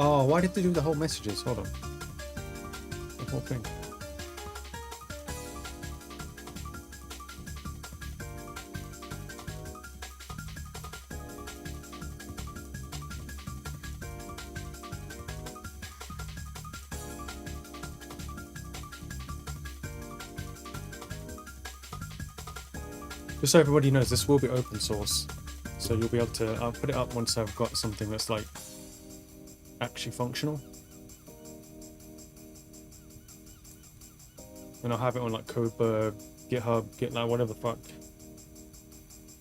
Oh, why did they do the whole messages? Hold on. The whole thing. Just so everybody knows, this will be open source. So you'll be able to, I'll put it up once I've got something that's like actually functional. And I'll have it on like Codebug, GitHub, GitLab, whatever the fuck.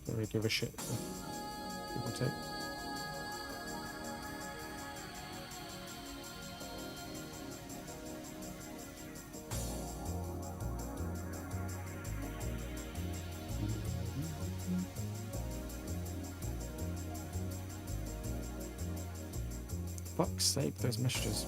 Don't really give a shit. Give or take. Fuck's sake, those messages.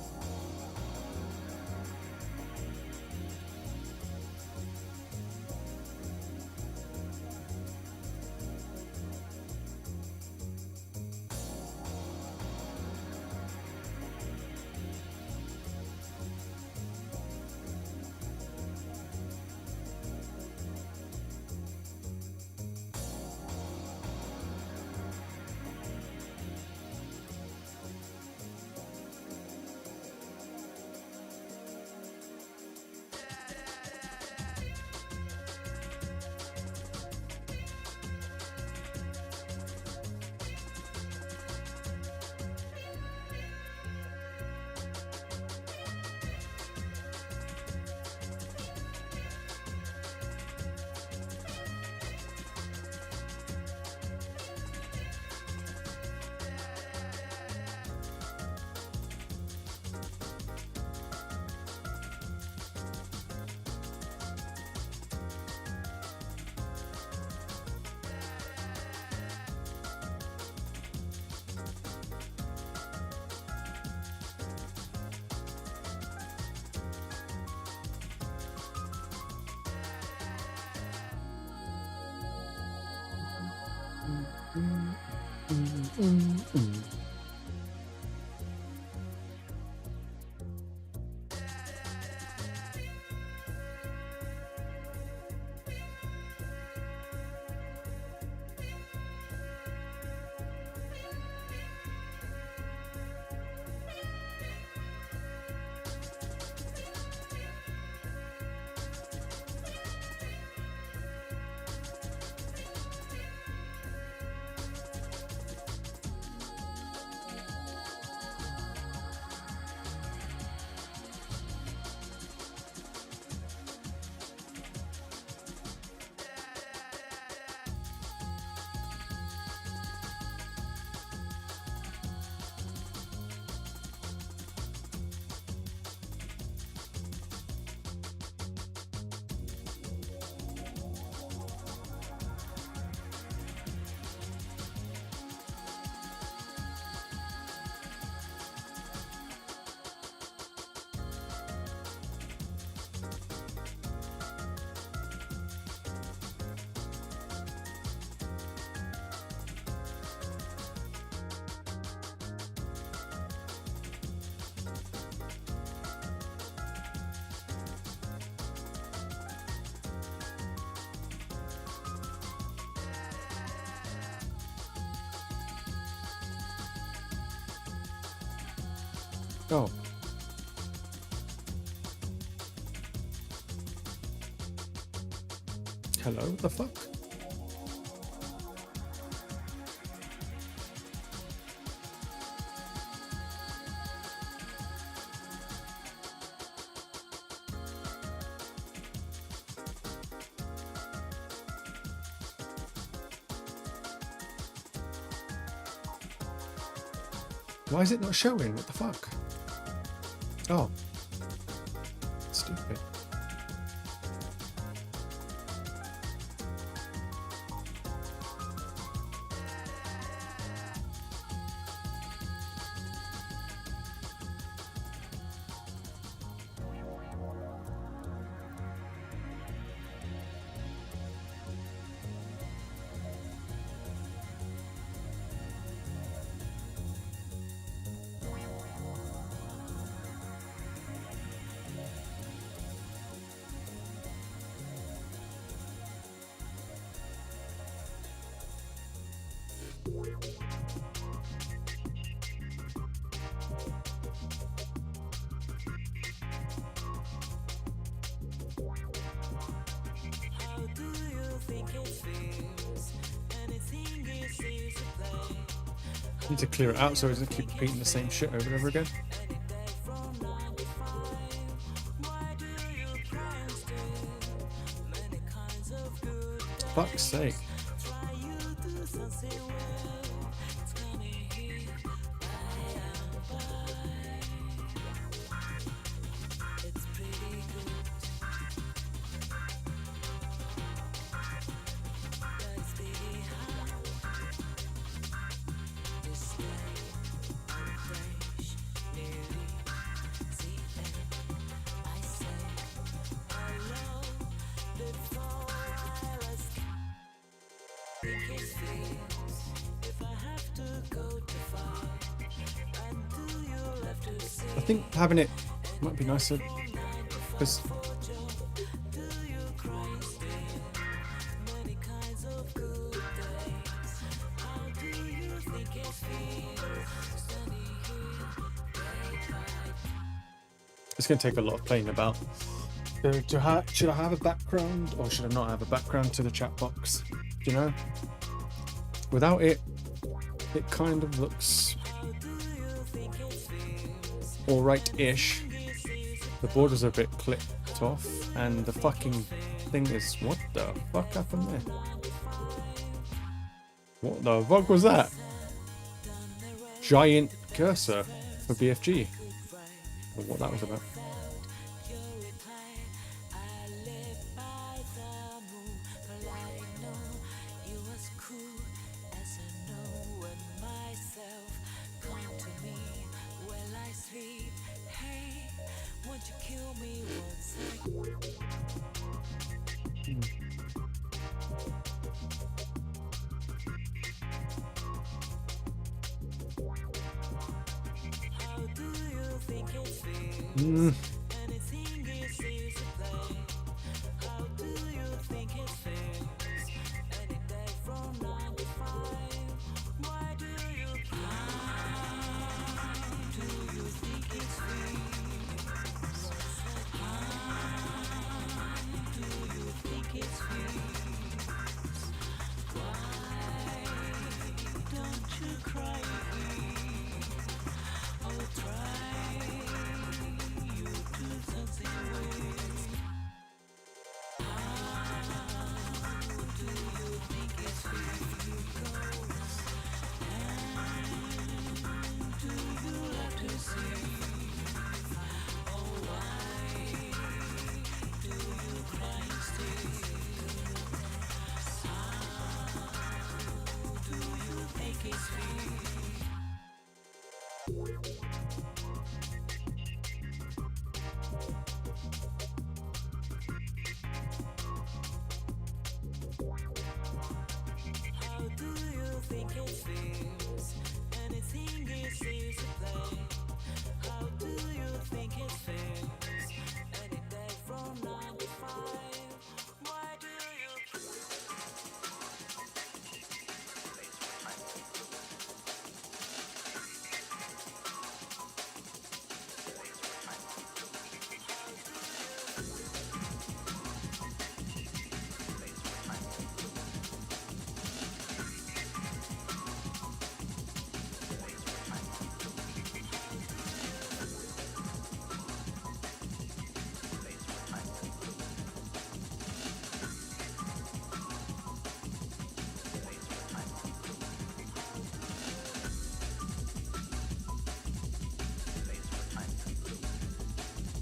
Oh. Hello, what the fuck? Why is it not showing? What the fuck? Oh. Stupid. Need to clear it out so it doesn't keep repeating the same shit over and over again. Fuck's sake. I think having it might be nicer because it's going to take a lot of playing about. Should I have a background or should I not have a background to the chat box? Do you know? Without it, it kind of looks alright-ish. The borders are a bit clipped off, and the fucking thing is... What the fuck happened there? What the fuck was that? Giant cursor for BFG. Or what that was about.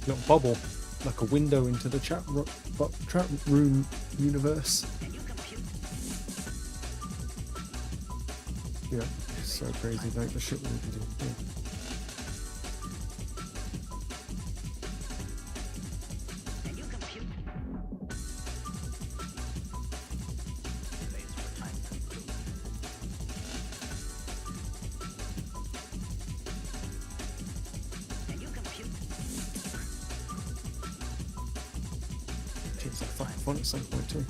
little bubble, like a window into the chat room universe. Yeah, it's so crazy, like the shit we can do. Yeah. Jeez, that fucking fun at some point too.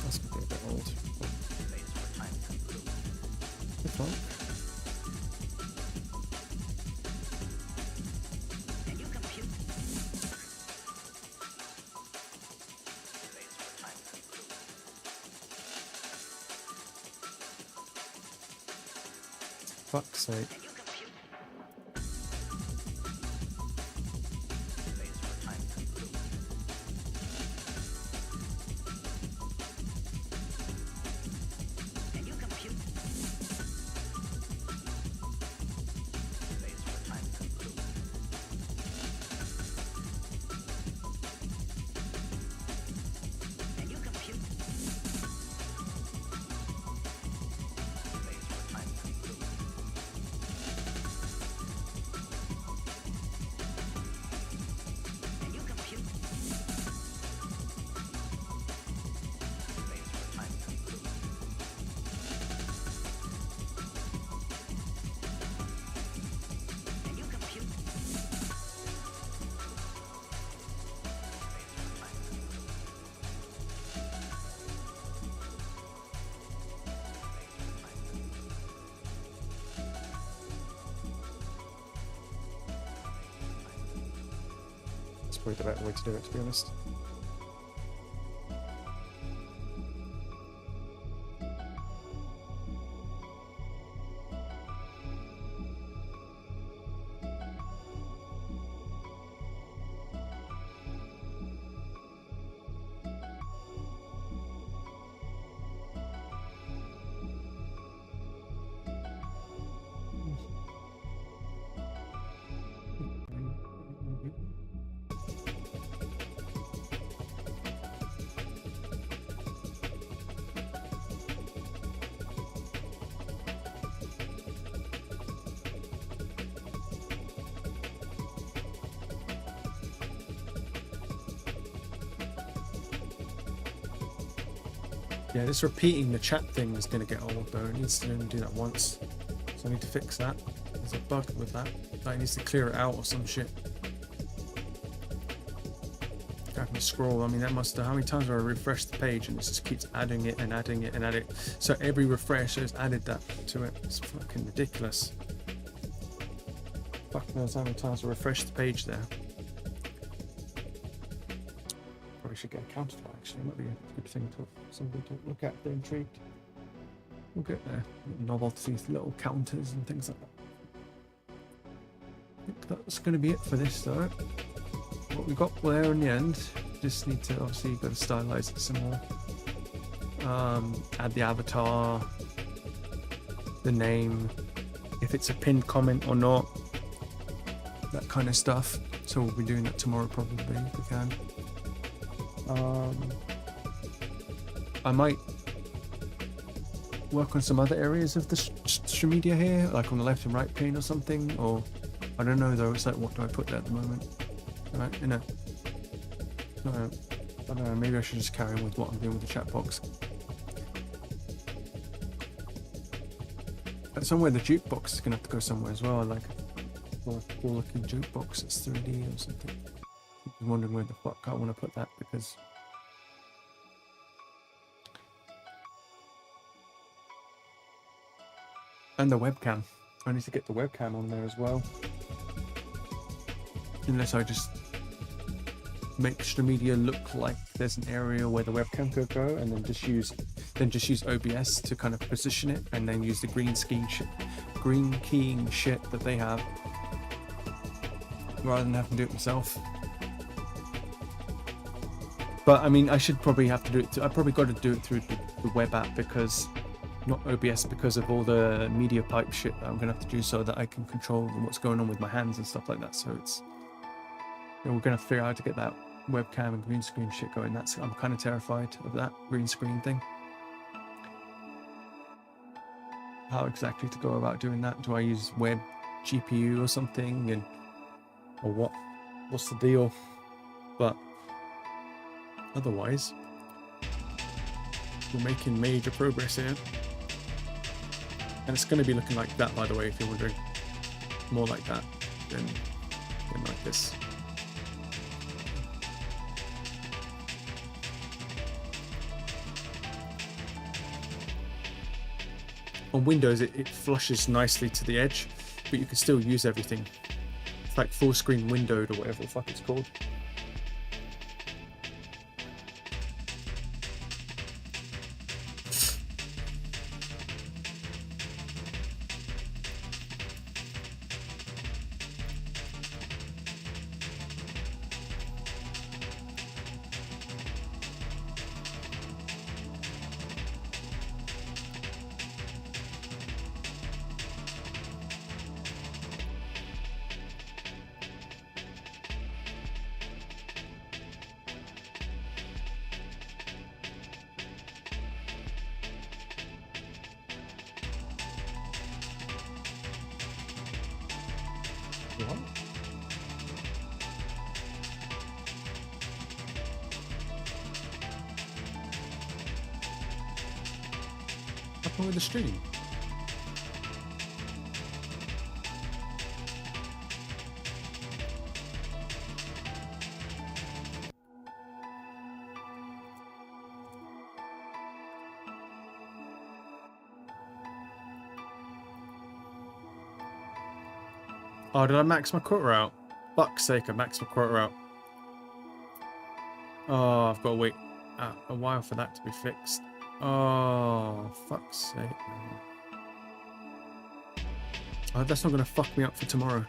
That's gonna be a bit old. Good fun. Fuck's sake. Probably the better way to do it, to be honest. Yeah, this repeating the chat thing is going to get old though. It needs to only do that once. So I need to fix that. There's a bug with that. Like, it needs to clear it out or some shit. I can scroll. I mean, that must have, how many times have I refreshed the page and it just keeps adding it and adding it and adding it. So every refresh has added that to it. It's fucking ridiculous. Fuck knows how many times I refreshed the page there. Probably should get a counter to that, actually. It might be a good thing to somebody to look at if they're intrigued. We'll get there. Novelties, little counters and things like that. I think that's going to be it for this though. What we got there in the end, just need to obviously got to stylize it some more. Add the avatar, the name, if it's a pinned comment or not, that kind of stuff. So we'll be doing that tomorrow probably if we can. I might work on some other areas of the Stremida here, like on the left and right pane or something, or I don't know though. It's like, what do I put there at the moment? Right, you know, I don't know, maybe I should just carry on with what I'm doing with the chat box. But somewhere the jukebox is gonna have to go somewhere as well, like a cool looking jukebox that's 3D or something. I'm wondering where the fuck I want to put that, because and the webcam. I need to get the webcam on there as well. Unless I just make Stremida look like there's an area where the webcam could go, and then just use OBS to kind of position it, and then use the green keying shit that they have, rather than having to do it myself. But I mean, I should probably have to do it. I probably got to do it through the web app, because not OBS because of all the media pipe shit that I'm gonna have to do so that I can control what's going on with my hands and stuff like that. So it's, you know, we're gonna figure out how to get that webcam and green screen shit going. I'm kind of terrified of that green screen thing. How exactly to go about doing that? Do I use web GPU or something, or what? What's the deal? But otherwise, we're making major progress here, and it's going to be looking like that, by the way, if you're wondering. More like that than like this. On Windows, it flushes nicely to the edge, but you can still use everything. It's like full screen windowed or whatever the fuck it's called. What? What happened with the stream? Oh, did I max my quota out? Fuck's sake, I maxed my quota out. Oh, I've got to wait a while for that to be fixed. Oh, fuck's sake. Oh, that's not going to fuck me up for tomorrow.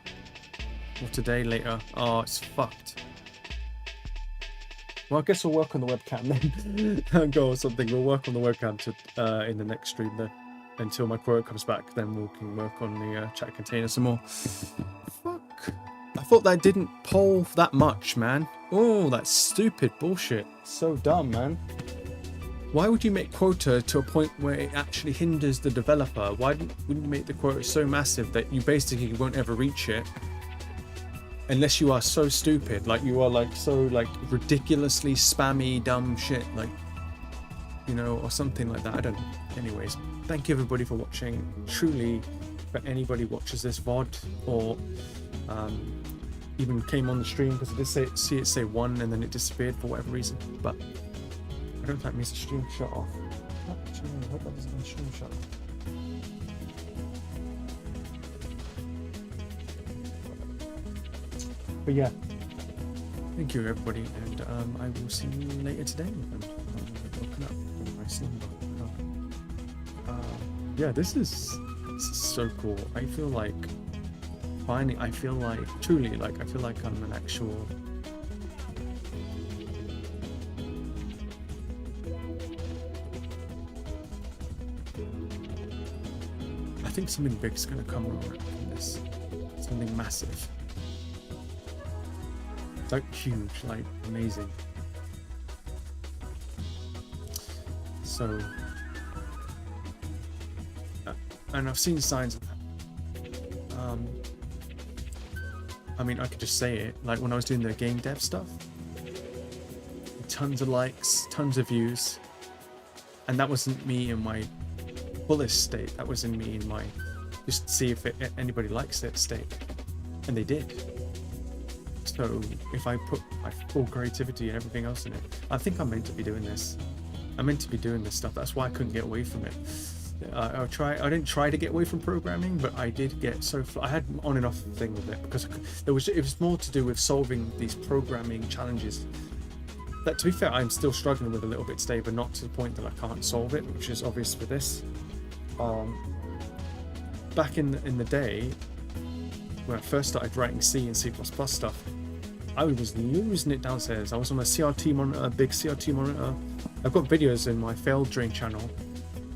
Or today, later. Oh, it's fucked. Well, I guess we'll work on the webcam then. Go or something. We'll work on the webcam to in the next stream then. Until my quota comes back, then we can work on the chat container some more. Fuck. I thought that didn't poll that much, man. Oh, that's stupid bullshit. So dumb, man. Why would you make quota to a point where it actually hinders the developer? Why wouldn't you make the quota so massive that you basically won't ever reach it? Unless you are so stupid, like you are like so like ridiculously spammy, dumb shit, like, you know, or something like that. I don't know. Anyways, thank you everybody for watching. Truly, for anybody watches this VOD or even came on the stream, because I did see it say 1 and then it disappeared for whatever reason. But I don't know if that means the stream shut off. I hope that doesn't mean the stream shut off. But yeah, thank you everybody, and I will see you later today. Yeah, this is so cool. I feel like finally, truly, I feel like I'm an actual I think something big's gonna come around from this. Something massive. Like huge, like amazing. So and I've seen signs of that. I mean, I could just say it, like when I was doing the game dev stuff, tons of likes, tons of views, and that wasn't me in my fullest state, that was in me in my just see if anybody likes it state, and they did. So if I put my full creativity and everything else in it, I think I'm meant to be doing this. I'm meant to be doing this stuff. That's why I couldn't get away from it. I didn't try to get away from programming, but I did get so I had an on and off thing with it, because it was more to do with solving these programming challenges that, to be fair, I'm still struggling with a little bit today, but not to the point that I can't solve it, which is obvious for this. Back in the day when I first started writing C and C++ stuff, I was losing it downstairs. I was on a CRT monitor, a big CRT monitor. I've got videos in my failed drain channel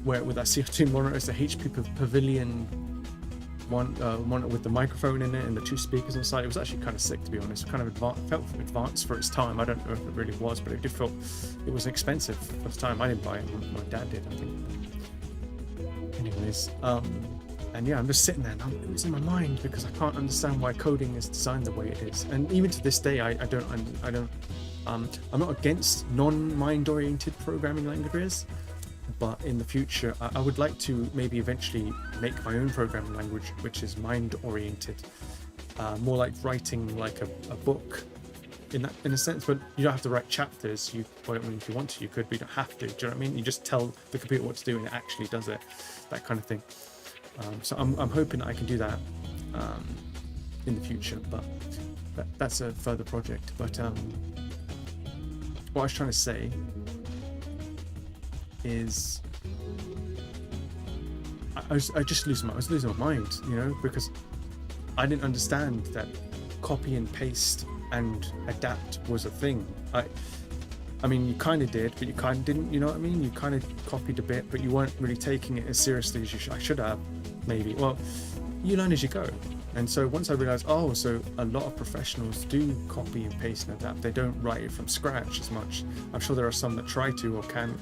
where with that CO2 monitor, it's the HP Pavilion one monitor with the microphone in it and the 2 speakers on the side. It was actually kind of sick, to be honest. It kind of felt advanced for its time. I don't know if it really was, but it did feel it was expensive for the time. I didn't buy it, my dad did, I think. Anyways, and yeah, I'm just sitting there and I'm losing my mind because I can't understand why coding is designed the way it is. And even to this day, I'm not against non-mind oriented programming languages, but in the future I would like to maybe eventually make my own programming language which is mind oriented, more like writing like a book in a sense. But you don't have to write chapters. Well, I mean, if you want to you could, but you don't have to. Do you know what I mean? You just tell the computer what to do and it actually does it, that kind of thing. So I'm hoping I can do that in the future, but that's a further project. But what I was trying to say is I was losing my mind, you know, because I didn't understand that copy and paste and adapt was a thing. I mean, you kind of did, but you kind of didn't, you know what I mean? You kind of copied a bit, but you weren't really taking it as seriously as I should have, maybe. Well, you learn as you go. And so once I realized, oh, so a lot of professionals do copy and paste and adapt. They don't write it from scratch as much. I'm sure there are some that try to or can,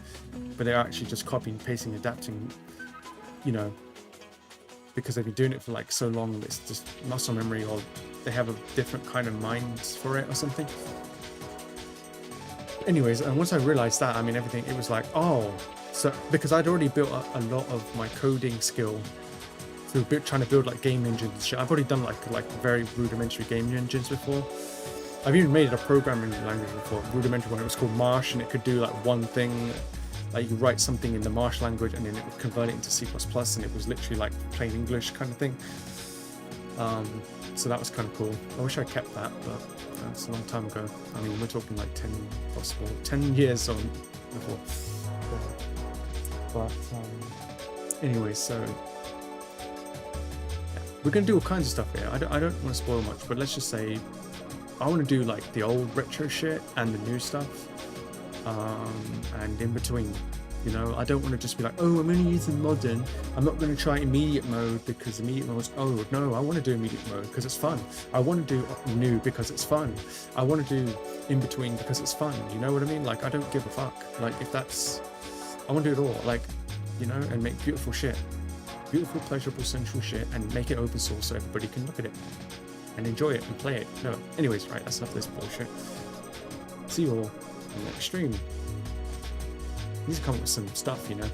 but they're actually just copying, pasting, adapting, you know, because they've been doing it for like so long that it's just muscle memory, or they have a different kind of mind for it or something. Anyways, and once I realized that, I mean, everything, it was like, oh, so because I'd already built a lot of my coding skill through trying to build like game engines and shit. I've already done like very rudimentary game engines before. I've even made it a programming language before, rudimentary one. It was called Marsh, and it could do like one thing, like you write something in the Marsh language and then it would convert it into C++, and it was literally like plain English kind of thing. So that was kind of cool. I wish I kept that, but that's a long time ago. I mean, we're talking like 10 years on before. But anyway, so we're going to do all kinds of stuff here. I don't want to spoil much, but let's just say I want to do like the old retro shit and the new stuff, and in between. You know, I don't want to just be like, oh, I'm only using modern. I'm not going to try immediate mode because immediate mode is old. No, I want to do immediate mode because it's fun. I want to do new because it's fun. I want to do in between because it's fun. You know what I mean? Like, I don't give a fuck. Like, if that's, I want to do it all. Like, you know, and make beautiful shit. Beautiful, pleasurable, sensual shit, and make it open source so everybody can look at it and enjoy it and play it. No, anyways, right, that's enough of this bullshit. See you all in the next stream. Need to come up with some stuff, you know.